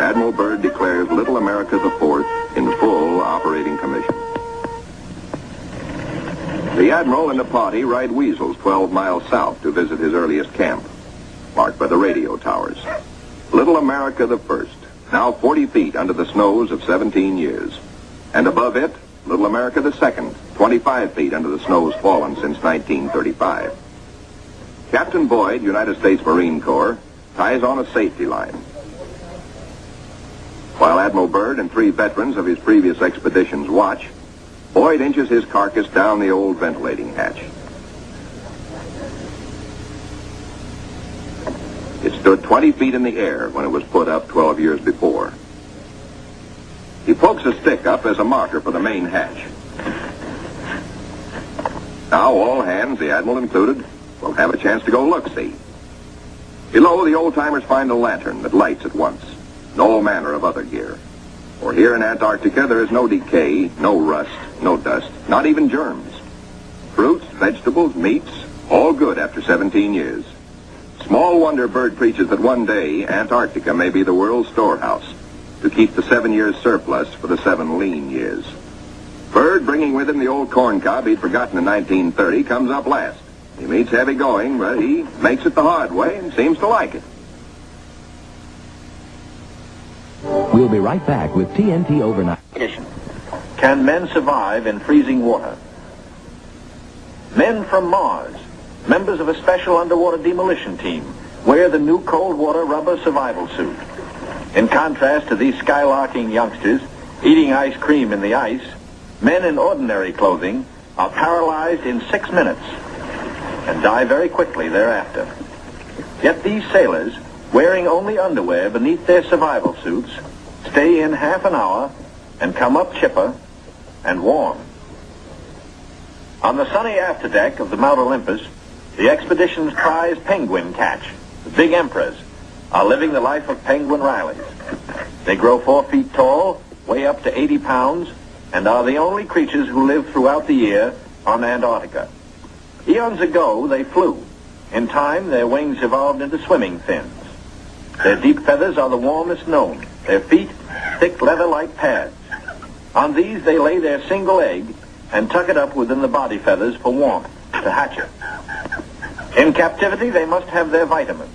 Admiral Byrd declares Little America IV in full operating commission. The Admiral and the party ride Weasels 12 miles south to visit his earliest camp, marked by the radio towers. Little America I, now 40 feet under the snows of 17 years. And above it, Little America II, 25 feet under the snows fallen since 1935. Captain Boyd, United States Marine Corps, ties on a safety line, while Admiral Byrd and 3 veterans of his previous expeditions watch. Boyd inches his carcass down the old ventilating hatch. It stood 20 feet in the air when it was put up 12 years before. He pokes a stick up as a marker for the main hatch. Now all hands, the Admiral included, will have a chance to go look-see. Below, the old-timers find a lantern that lights at once. No manner of other gear. For here in Antarctica, there is no decay, no rust, no dust, not even germs. Fruits, vegetables, meats, all good after 17 years. Small wonder Byrd preaches that one day Antarctica may be the world's storehouse to keep the 7 years surplus for the 7 lean years. Byrd, bringing with him the old corn cob he'd forgotten in 1930, comes up last. He meets heavy going, but he makes it the hard way and seems to like it. We'll be right back with TNT Overnight. Can men survive in freezing water? Men from Mars, members of a special underwater demolition team, wear the new cold water rubber survival suit. In contrast to these skylarking youngsters eating ice cream in the ice, men in ordinary clothing are paralyzed in 6 minutes and die very quickly thereafter. Yet these sailors, wearing only underwear beneath their survival suits, stay in half an hour and come up chipper and warm. On the sunny afterdeck of the Mount Olympus, the expedition's prize penguin catch, the big emperors, are living the life of penguin Rileys. They grow 4 feet tall, weigh up to 80 pounds, and are the only creatures who live throughout the year on Antarctica. Eons ago, they flew. In time, their wings evolved into swimming fins. Their deep feathers are the warmest known. Their feet, thick leather-like pads. On these, they lay their single egg and tuck it up within the body feathers for warmth, to hatch it. In captivity, they must have their vitamins.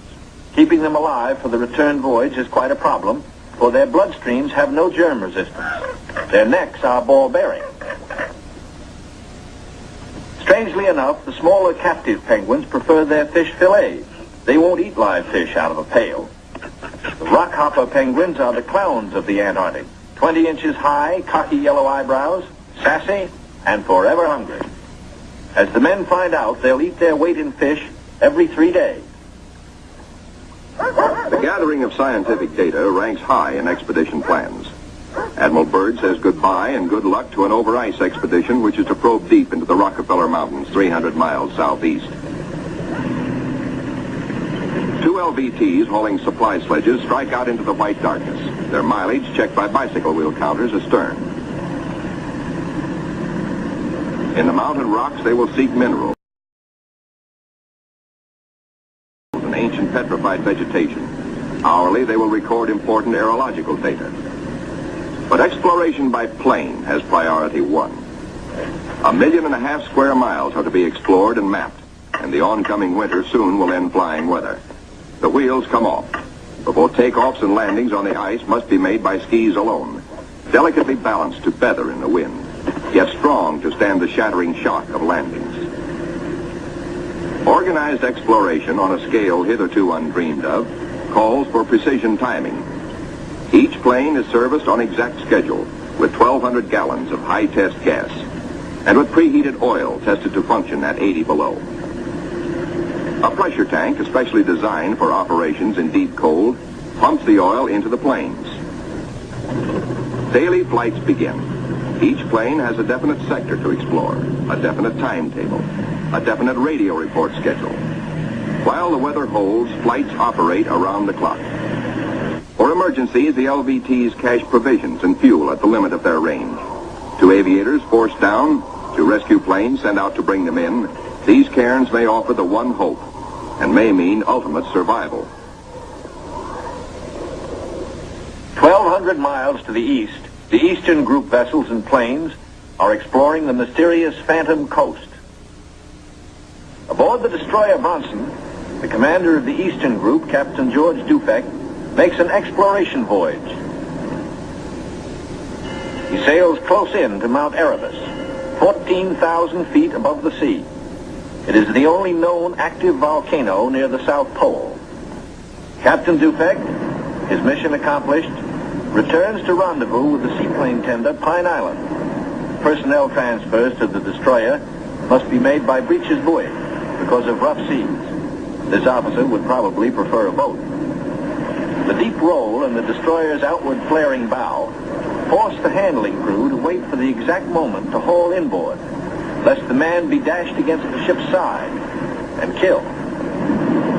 Keeping them alive for the return voyage is quite a problem, for their bloodstreams have no germ resistance. Their necks are ball-bearing. Strangely enough, the smaller captive penguins prefer their fish fillets. They won't eat live fish out of a pail. The rockhopper penguins are the clowns of the Antarctic. 20 inches high, cocky yellow eyebrows, sassy, and forever hungry. As the men find out, they'll eat their weight in fish every 3 days. The gathering of scientific data ranks high in expedition plans. Admiral Byrd says goodbye and good luck to an over-ice expedition which is to probe deep into the Rockefeller Mountains, 300 miles southeast. 2 LVTs hauling supply sledges strike out into the white darkness, their mileage checked by bicycle wheel counters astern. In the mountain rocks, they will seek minerals and ancient petrified vegetation. Hourly, they will record important aerological data. But exploration by plane has priority 1. 1.5 million square miles are to be explored and mapped, and the oncoming winter soon will end flying weather. The wheels come off. But both takeoffs and landings on the ice must be made by skis alone, delicately balanced to feather in the wind, yet strong to stand the shattering shock of landings. Organized exploration on a scale hitherto undreamed of calls for precision timing. Each plane is serviced on exact schedule with 1,200 gallons of high-test gas and with preheated oil tested to function at 80 below. A pressure tank, especially designed for operations in deep cold, pumps the oil into the planes. Daily flights begin. Each plane has a definite sector to explore, a definite timetable, a definite radio report schedule. While the weather holds, flights operate around the clock. For emergencies, the LVTs cache provisions and fuel at the limit of their range. To aviators forced down, to rescue planes sent out to bring them in, these cairns may offer the one hope and may mean ultimate survival. 1,200 miles to the east, the Eastern Group vessels and planes are exploring the mysterious Phantom Coast. Aboard the destroyer Bronson, the commander of the Eastern Group, Captain George Dufek, makes an exploration voyage. He sails close in to Mount Erebus, 14,000 feet above the sea. It is the only known active volcano near the South Pole. Captain Dufek, his mission accomplished, returns to rendezvous with the seaplane tender Pine Island. Personnel transfers to the destroyer must be made by breeches buoy because of rough seas. This officer would probably prefer a boat. The deep roll and the destroyer's outward flaring bow force the handling crew to wait for the exact moment to haul inboard, lest the man be dashed against the ship's side and killed.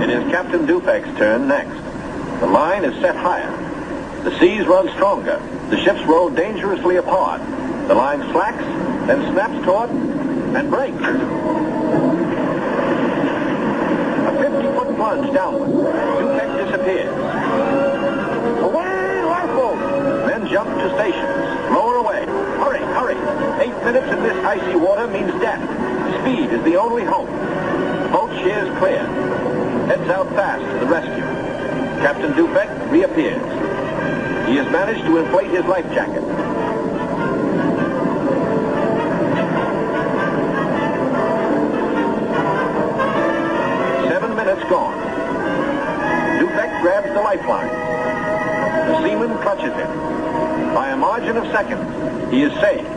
It is Captain Dufek's turn next. The line is set higher. The seas run stronger. The ships row dangerously apart. The line slacks, then snaps taut, and breaks. A 50-foot plunge downward. Dufek disappears. Away, lifeboat! Men jump to stations. Lower away. Hurry, hurry. 8 minutes in this icy water means death. Speed is the only hope. The boat sheers clear. Heads out fast to the rescue. Captain Dufek reappears. He has managed to inflate his life jacket. Gone. Dufek grabs the lifeline. The seaman clutches it. By a margin of seconds, he is saved.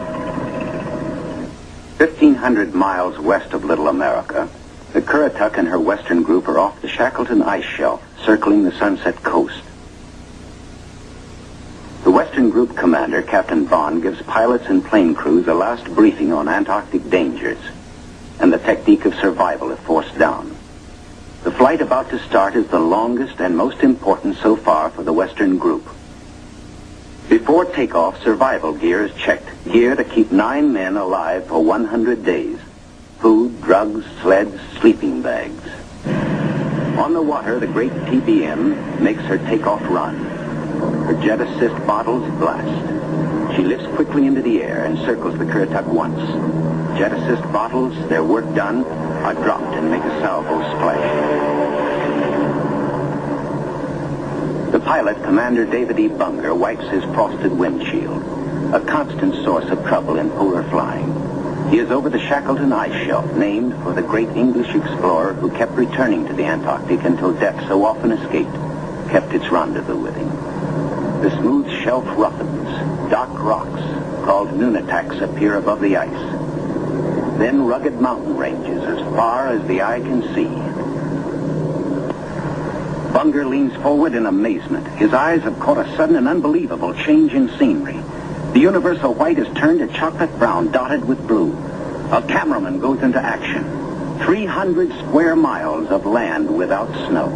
1,500 miles west of Little America, the Currituck and her western group are off the Shackleton ice shelf, circling the Sunset Coast. The western group commander, Captain Bond, gives pilots and plane crews a last briefing on Antarctic dangers and the technique of survival if forced down. The flight about to start is the longest and most important so far for the Western Group. Before takeoff, survival gear is checked. Gear to keep 9 men alive for 100 days. Food, drugs, sleds, sleeping bags. On the water, the great TBM makes her takeoff run. Her jet assist bottles blast. She lifts quickly into the air and circles the Currituck once. Jet assist bottles, their work done, are dropped and make a salvo splash. The pilot, Commander David E. Bunger, wipes his frosted windshield, a constant source of trouble in polar flying. He is over the Shackleton ice shelf, named for the great English explorer who kept returning to the Antarctic until death, so often escaped, kept its rendezvous with him. The smooth shelf roughens. Dark rocks, called nunataks, appear above the ice. Then rugged mountain ranges as far as the eye can see. Bunger leans forward in amazement. His eyes have caught a sudden and unbelievable change in scenery. The universal white has turned to chocolate brown, dotted with blue. A cameraman goes into action. 300 square miles of land without snow.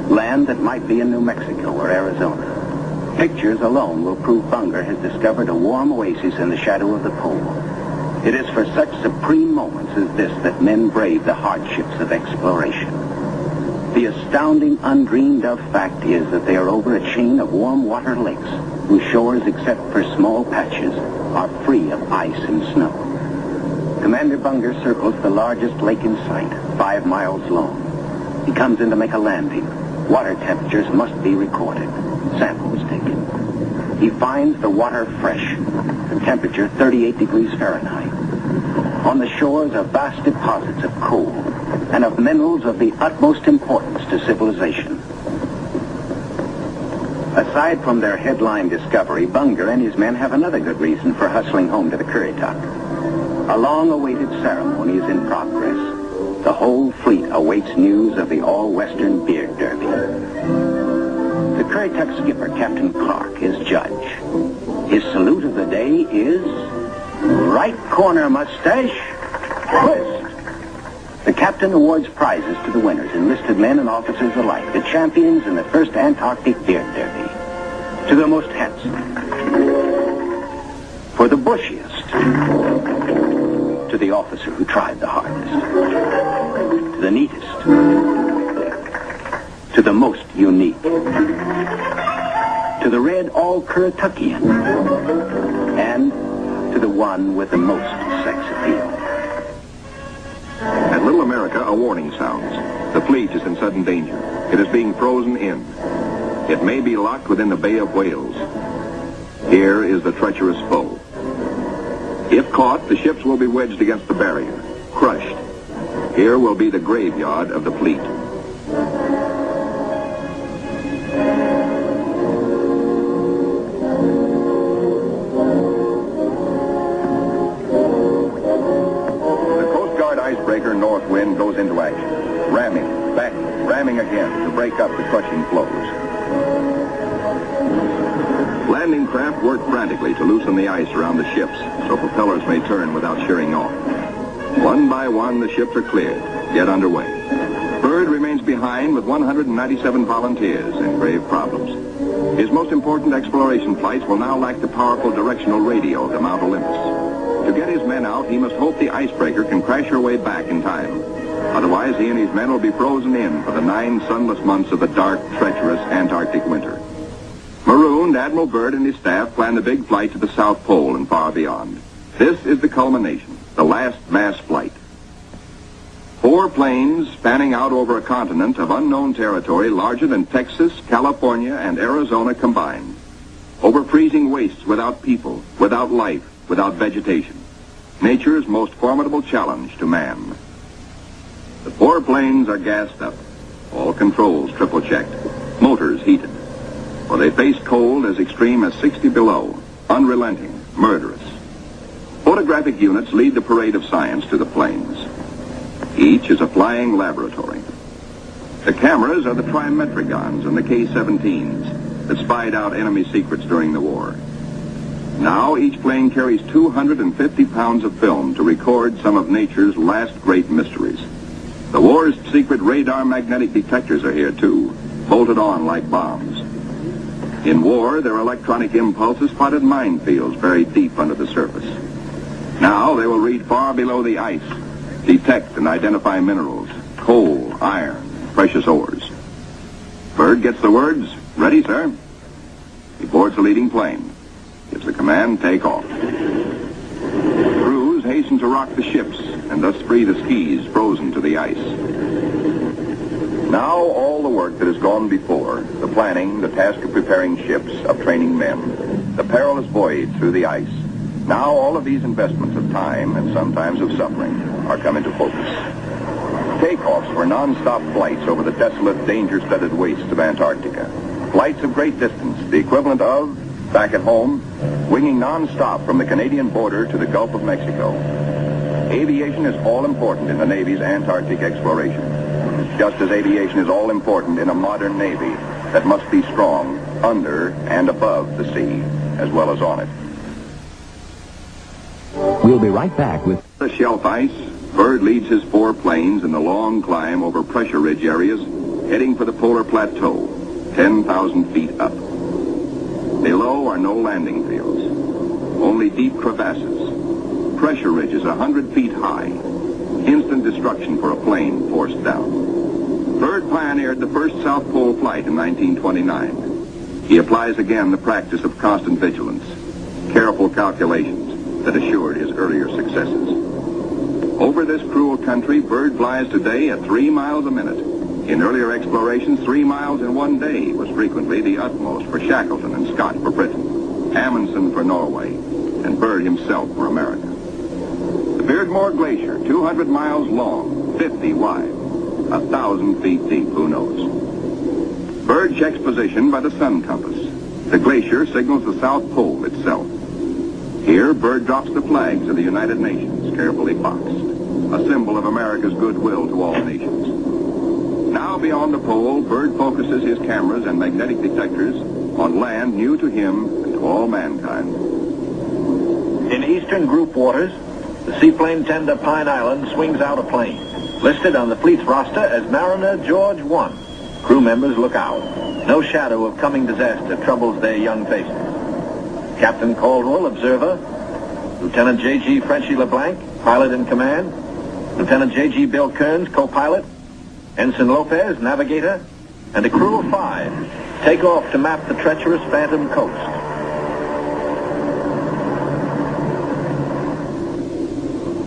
Land that might be in New Mexico or Arizona. Pictures alone will prove Bunger has discovered a warm oasis in the shadow of the pole. It is for such supreme moments as this that men brave the hardships of exploration. The astounding, undreamed of fact is that they are over a chain of warm water lakes whose shores, except for small patches, are free of ice and snow. Commander Bunger circles the largest lake in sight, 5 miles long. He comes in to make a landing. Water temperatures must be recorded. Samples taken. He finds the water fresh, the temperature 38 degrees Fahrenheit. On the shores are vast deposits of coal and of minerals of the utmost importance to civilization. Aside from their headline discovery, Bunger and his men have another good reason for hustling home to the Currituck. A long-awaited ceremony is in progress. The whole fleet awaits news of the all-Western beard derby. The Currituck skipper, Captain Clark, is judge. His salute of the day is Right corner mustache. Twist. The captain awards prizes to the winners, enlisted men and officers alike, the champions in the first Antarctic Beard Derby. To the most handsome. For the bushiest. To the officer who tried the hardest. To the neatest. To the most unique. To the red all-Currituckian. And to the one with the most sex appeal. At Little America, a warning sounds. The fleet is in sudden danger. It is being frozen in. It may be locked within the Bay of Whales. Here is the treacherous foe. If caught, the ships will be wedged against the barrier, crushed. Here will be the graveyard of the fleet. Icebreaker Northwind goes into action, ramming, backing, ramming again to break up the crushing floes. Landing craft work frantically to loosen the ice around the ships so propellers may turn without shearing off. One by one, the ships are cleared, get underway. Byrd remains behind with 197 volunteers in grave problems. His most important exploration flights will now lack the powerful directional radio of the Mount Olympus. To get his men out, he must hope the icebreaker can crash her way back in time. Otherwise, he and his men will be frozen in for the 9 sunless months of the dark, treacherous Antarctic winter. Marooned, Admiral Byrd and his staff plan the big flight to the South Pole and far beyond. This is the culmination, the last mass flight. 4 planes spanning out over a continent of unknown territory larger than Texas, California, and Arizona combined. Over freezing wastes without people, without life, without vegetation. Nature's most formidable challenge to man. The 4 planes are gassed up. All controls triple checked. Motors heated. For they face cold as extreme as 60 below. Unrelenting, murderous. Photographic units lead the parade of science to the planes. Each is a flying laboratory. The cameras are the Trimetrigons and the K-17s that spied out enemy secrets during the war. Now each plane carries 250 pounds of film to record some of nature's last great mysteries. The war's secret radar magnetic detectors are here too, bolted on like bombs. In war, their electronic impulses spotted minefields buried deep under the surface. Now they will read far below the ice, detect and identify minerals, coal, iron, precious ores. Byrd gets the words, "Ready, sir." He boards the leading plane. Gives the command, take off. Crews hasten to rock the ships and thus free the skis frozen to the ice. Now all the work that has gone before, the planning, the task of preparing ships, of training men, the perilous voyage through the ice, now all of these investments of time and sometimes of suffering are come into focus. Takeoffs for non-stop flights over the desolate, danger-studded wastes of Antarctica. Flights of great distance, the equivalent of, back at home, winging non-stop from the Canadian border to the Gulf of Mexico. Aviation is all important in the Navy's Antarctic exploration, just as aviation is all important in a modern Navy that must be strong under and above the sea, as well as on it. We'll be right back with The shelf ice, Byrd leads his 4 planes in the long climb over pressure ridge areas, heading for the polar plateau, 10,000 feet up. Below are no landing fields, only deep crevasses, pressure ridges 100 feet high, instant destruction for a plane forced down. Byrd pioneered the first South Pole flight in 1929. He applies again the practice of constant vigilance, careful calculations that assured his earlier successes. Over this cruel country, Byrd flies today at 3 miles a minute. In earlier explorations, 3 miles in one day was frequently the utmost for Shackleton and Scott for Britain, Amundsen for Norway, and Byrd himself for America. The Beardmore Glacier, 200 miles long, 50 wide, 1,000 feet deep, who knows. Byrd checks position by the sun compass. The glacier signals the South Pole itself. Here, Byrd drops the flags of the United Nations, carefully boxed, a symbol of America's goodwill to all nations. Now beyond the pole, Byrd focuses his cameras and magnetic detectors on land new to him and to all mankind. In Eastern Group waters, the seaplane tender Pine Island swings out a plane, listed on the fleet's roster as Mariner George 1. Crew members look out. No shadow of coming disaster troubles their young faces. Captain Caldwell, observer. Lieutenant J.G. Frenchy LeBlanc, pilot in command. Lieutenant J.G. Bill Kearns, co-pilot. Ensign Lopez, navigator. And a crew of 5 take off to map the treacherous Phantom coast.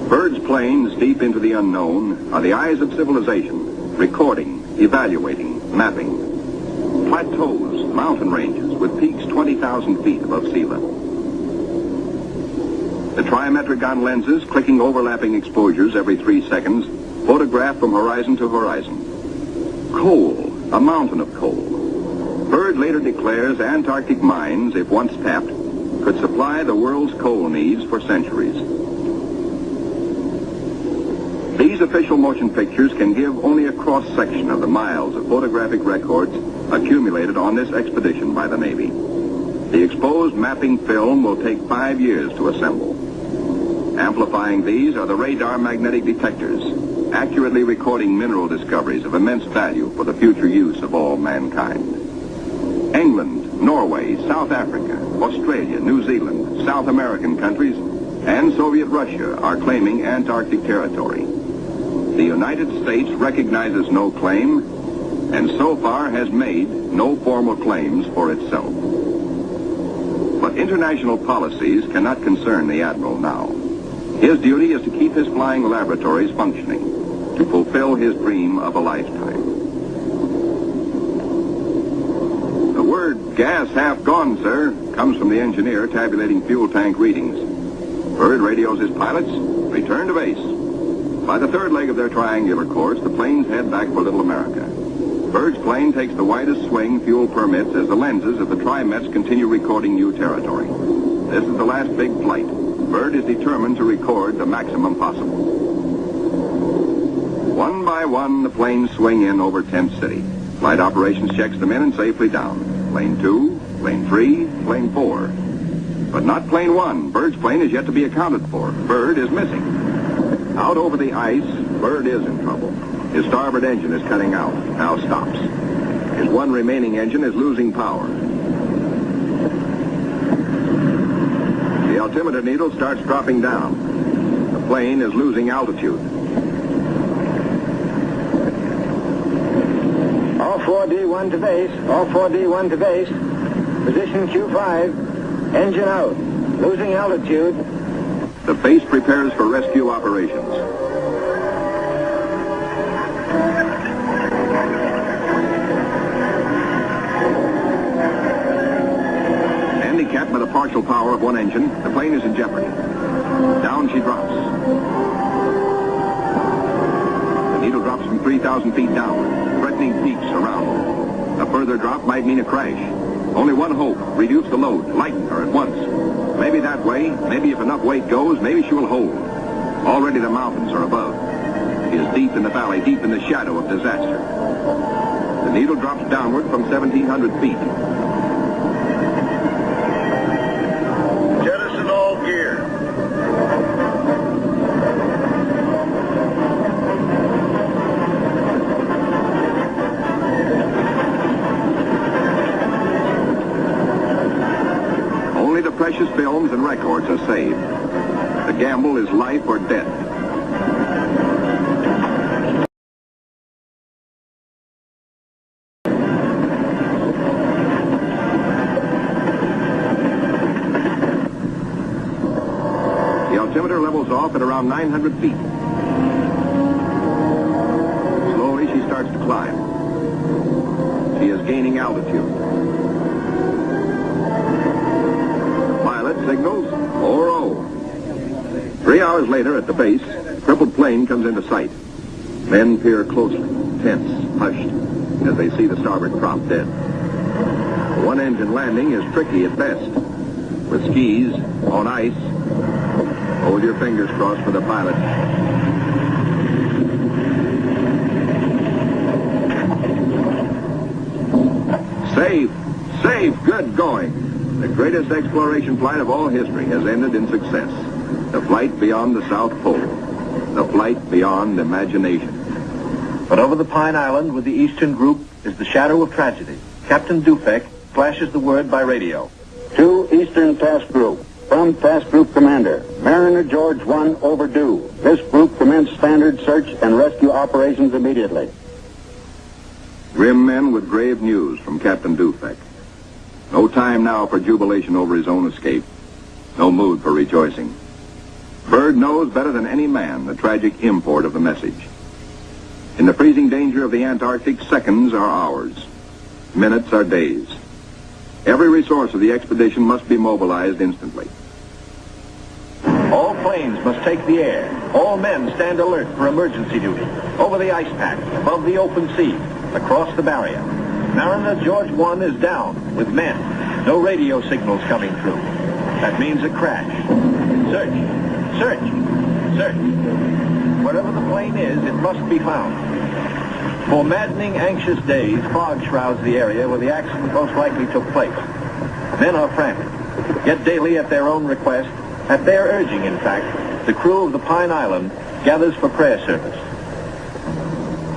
Bird's planes deep into the unknown are the eyes of civilization, recording, evaluating, mapping. Plateaus, mountain ranges with peaks 20,000 feet above sea level. The trimetric lenses, clicking overlapping exposures every 3 seconds, photograph from horizon to horizon. Coal, a mountain of coal. Bird later declares Antarctic mines, if once tapped, could supply the world's coal needs for centuries. These official motion pictures can give only a cross-section of the miles of photographic records accumulated on this expedition by the Navy. The exposed mapping film will take 5 years to assemble. Amplifying these are the radar magnetic detectors, accurately recording mineral discoveries of immense value for the future use of all mankind. England, Norway, South Africa, Australia, New Zealand, South American countries, and Soviet Russia are claiming Antarctic territory. The United States recognizes no claim, and so far has made no formal claims for itself. But international policies cannot concern the Admiral now. His duty is to keep his flying laboratories functioning, to fulfill his dream of a lifetime. The word, "Gas half gone, sir," comes from the engineer tabulating fuel tank readings. Bird radios his pilots, "Return to base." By the third leg of their triangular course, the planes head back for Little America. Bird's plane takes the widest swing fuel permits as the lenses of the Trimets continue recording new territory. This is the last big flight. Bird is determined to record the maximum possible. One by one, the planes swing in over Tent City. Flight operations checks them in and safely down. Plane 2, plane 3, plane 4. But not plane 1. Bird's plane is yet to be accounted for. Bird is missing. Out over the ice, Bird is in trouble. His starboard engine is cutting out, now stops. His one remaining engine is losing power. The altimeter needle starts dropping down. The plane is losing altitude. All 4D1 to base, all 4D1 to base. Position Q5, engine out, losing altitude. The base prepares for rescue operations. Handicapped by the partial power of one engine, the plane is in jeopardy. Down she drops. The needle drops from 3,000 feet down, threatening peaks around. A further drop might mean a crash. Only one hope: reduce the load, lighten her at once. Maybe that way, maybe if enough weight goes, maybe she will hold. Already the mountains are above. She is deep in the valley, deep in the shadow of disaster. The needle drops downward from 1,700 feet. Jettison all gear. Only the precious films and records are saved. The gamble is life or death. The altimeter levels off at around 900 feet. Slowly she starts to climb. She is gaining altitude. Signals 4-0. 3 hours later at the base, a crippled plane comes into sight. Men peer closely, tense, hushed, as they see the starboard prop dead. The one-engine landing is tricky at best. With skis, on ice, hold your fingers crossed for the pilot. Safe, safe, good going. The greatest exploration flight of all history has ended in success. The flight beyond the South Pole. The flight beyond imagination. But over the Pine Island with the Eastern Group is the shadow of tragedy. Captain Dufek flashes the word by radio. To Eastern Task Group. From Task Group Commander, Mariner George 1 overdue. This group commence standard search and rescue operations immediately. Grim men with grave news from Captain Dufek. No time now for jubilation over his own escape. No mood for rejoicing. Byrd knows better than any man the tragic import of the message. In the freezing danger of the Antarctic, seconds are hours. Minutes are days. Every resource of the expedition must be mobilized instantly. All planes must take the air. All men stand alert for emergency duty. Over the ice pack, above the open sea, across the barrier. Mariner George 1 is down with men. No radio signals coming through. That means a crash. Search. Search. Search. Wherever the plane is, it must be found. For maddening, anxious days, fog shrouds the area where the accident most likely took place. Men are frantic. Yet daily, at their own request, at their urging, in fact, the crew of the Pine Island gathers for prayer service.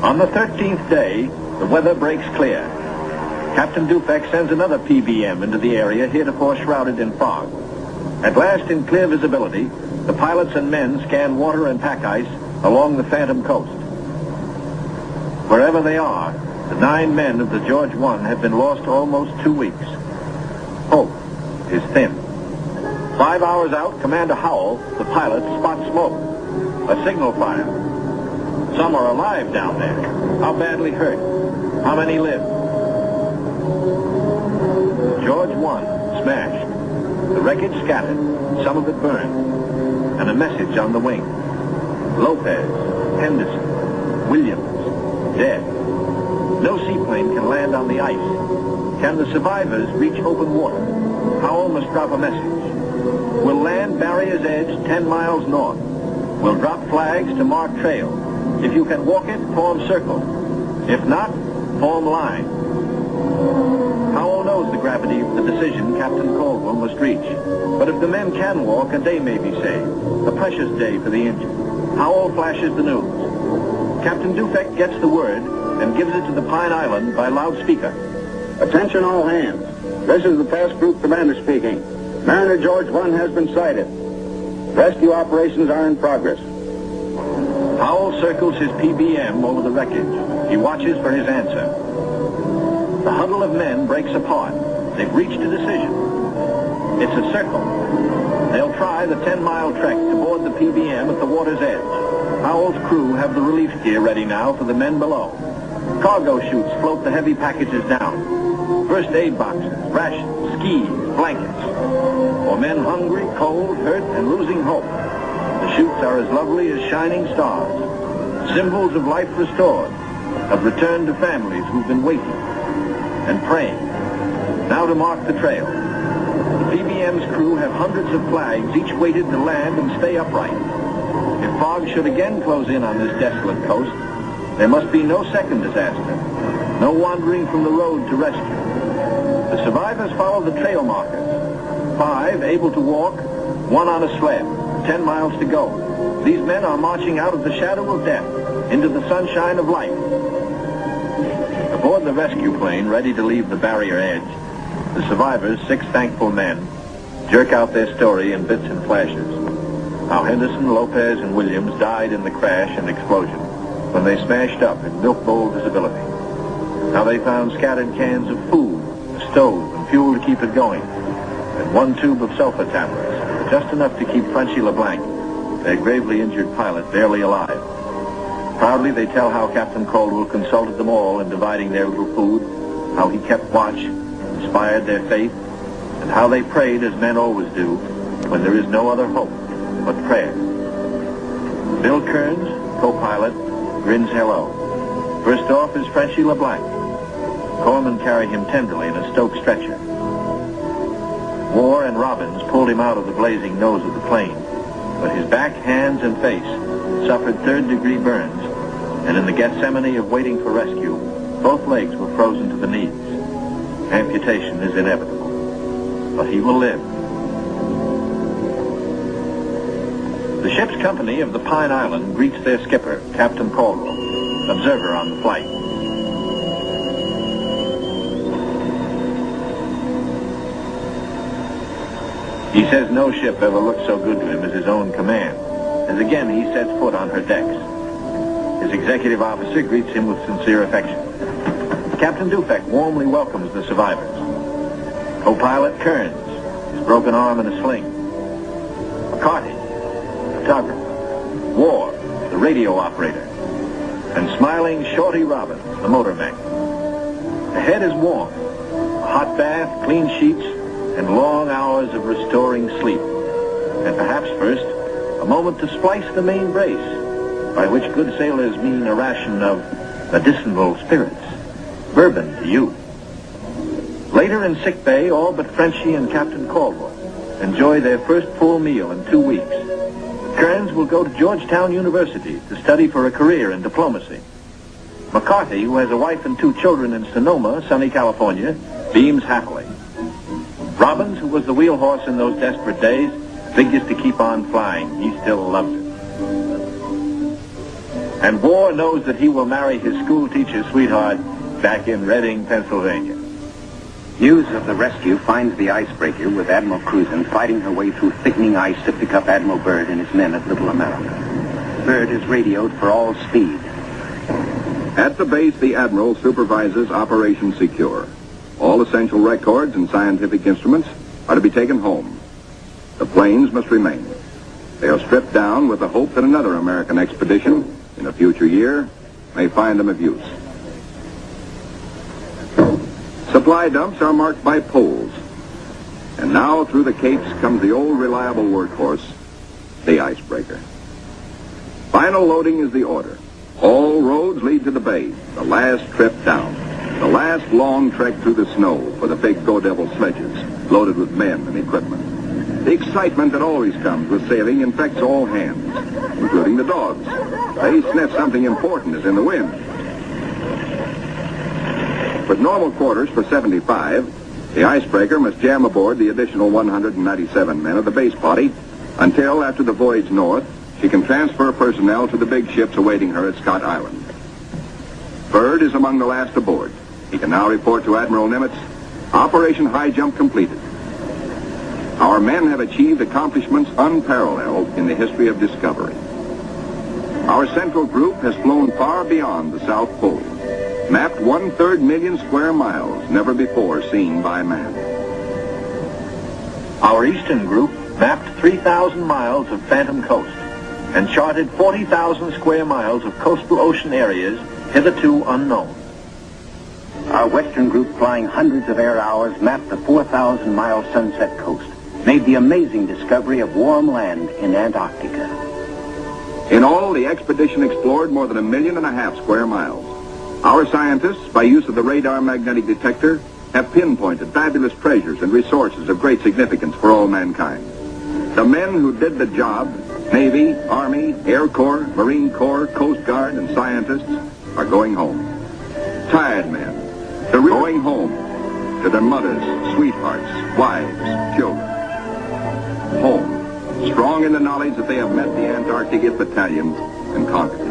On the 13th day, the weather breaks clear. Captain Dufek sends another PBM into the area heretofore shrouded in fog. At last, in clear visibility, the pilots and men scan water and pack ice along the Phantom Coast. Wherever they are, the 9 men of the George 1 have been lost almost 2 weeks. Hope is thin. 5 hours out, Commander Howell, the pilot, spots smoke. A signal fire. Some are alive down there. How badly hurt? How many live? George 1 smashed. The wreckage scattered, some of it burned. And a message on the wing. Lopez, Henderson, Williams, dead. No seaplane can land on the ice. Can the survivors reach open water? Howell must drop a message. We'll land Barrier's Edge 10 miles north. We'll drop flags to mark trail. If you can walk it, form circle. If not, form line. Howell knows the gravity of the decision Captain Caldwell must reach. But if the men can walk, a day may be saved. A precious day for the injured. Howell flashes the news. Captain Dufek gets the word and gives it to the Pine Island by loudspeaker. Attention all hands. This is the Task Group Commander speaking. Mariner George 1 has been sighted. Rescue operations are in progress. Howell circles his PBM over the wreckage. He watches for his answer. The huddle of men breaks apart. They've reached a decision. It's a circle. They'll try the 10-mile trek to board the PBM at the water's edge. Howell's crew have the relief gear ready now for the men below. Cargo chutes float the heavy packages down. First aid boxes, rations, skis, blankets. For men hungry, cold, hurt, and losing hope. The chutes are as lovely as shining stars. Symbols of life restored, of return to families who've been waiting and praying. Now to mark the trail. The PBM's crew have hundreds of flags, each weighted to land and stay upright. If fog should again close in on this desolate coast, there must be no second disaster. No wandering from the road to rescue. The survivors follow the trail markers. 5 able to walk, 1 on a sled. 10 miles to go. These men are marching out of the shadow of death into the sunshine of life. Aboard the rescue plane, ready to leave the barrier edge, the survivors, 6 thankful men, jerk out their story in bits and flashes. How Henderson, Lopez, and Williams died in the crash and explosion when they smashed up in milk bowl visibility. How they found scattered cans of food, a stove, and fuel to keep it going, and 1 tube of sulfur tablets, just enough to keep Frenchy LeBlanc, their gravely injured pilot, barely alive. Proudly they tell how Captain Caldwell consulted them all in dividing their little food, how he kept watch, inspired their faith, and how they prayed as men always do when there is no other hope but prayer. Bill Kearns, co-pilot, grins hello. First off is Frenchy LeBlanc. Corpsmen carry him tenderly in a Stoke stretcher. Moore and Robbins pulled him out of the blazing nose of the plane, but his back, hands, and face suffered third-degree burns, and in the Gethsemane of waiting for rescue, both legs were frozen to the knees. Amputation is inevitable. but he will live. The ship's company of the Pine Island greets their skipper, Captain Caldwell, observer on the flight. He says no ship ever looked so good to him as his own command, as again he sets foot on her decks. His executive officer greets him with sincere affection. Captain Dufek warmly welcomes the survivors. Co-pilot Kearns, his broken arm in a sling. McCarty, the photographer. War, the radio operator. And smiling Shorty Robbins, the motor mech. The head is warm. A hot bath, clean sheets, and long hours of restoring sleep. And perhaps first, a moment to splice the main brace, by which good sailors mean a ration of medicinal spirits. Bourbon to you. Later in sick bay, all but Frenchie and Captain Caldwell enjoy their first full meal in 2 weeks. Kearns will go to Georgetown University to study for a career in diplomacy. McCarty, who has a wife and 2 children in Sonoma, sunny California, beams happily. Robbins, who was the wheel horse in those desperate days, figures to keep on flying. He still loves it. And War knows that he will marry his school teacher sweetheart back in Reading, Pennsylvania. News of the rescue finds the icebreaker with Admiral Cruzen fighting her way through thickening ice to pick up Admiral Byrd and his men at Little America. Byrd is radioed for all speed. At the base, the Admiral supervises Operation Secure. All essential records and scientific instruments are to be taken home. The planes must remain. They are stripped down with the hope that another American expedition in a future year may find them of use. Supply dumps are marked by poles. And now through the capes comes the old reliable workhorse, the icebreaker. Final loading is the order. All roads lead to the bay, the last trip down. The last long trek through the snow for the big Go Devil sledges, loaded with men and equipment. The excitement that always comes with sailing infects all hands, including the dogs. They sniff something important is in the wind. With normal quarters for 75, the icebreaker must jam aboard the additional 197 men of the base party until, after the voyage north, she can transfer personnel to the big ships awaiting her at Scott Island. Byrd is among the last aboard. He can now report to Admiral Nimitz, Operation High Jump completed. Our men have achieved accomplishments unparalleled in the history of discovery. Our central group has flown far beyond the South Pole, mapped 1/3 million square miles never before seen by man. Our eastern group mapped 3,000 miles of Phantom Coast and charted 40,000 square miles of coastal ocean areas hitherto unknown. Our western group, flying hundreds of air hours, mapped the 4,000-mile Sunset Coast, made the amazing discovery of warm land in Antarctica. In all, the expedition explored more than 1.5 million square miles. Our scientists, by use of the radar magnetic detector, have pinpointed fabulous treasures and resources of great significance for all mankind. The men who did the job, Navy, Army, Air Corps, Marine Corps, Coast Guard, and scientists, are going home. Tired men, they're going home to their mothers, sweethearts, wives, children. Home, strong in the knowledge that they have met the Antarctic Battalion and conquered it.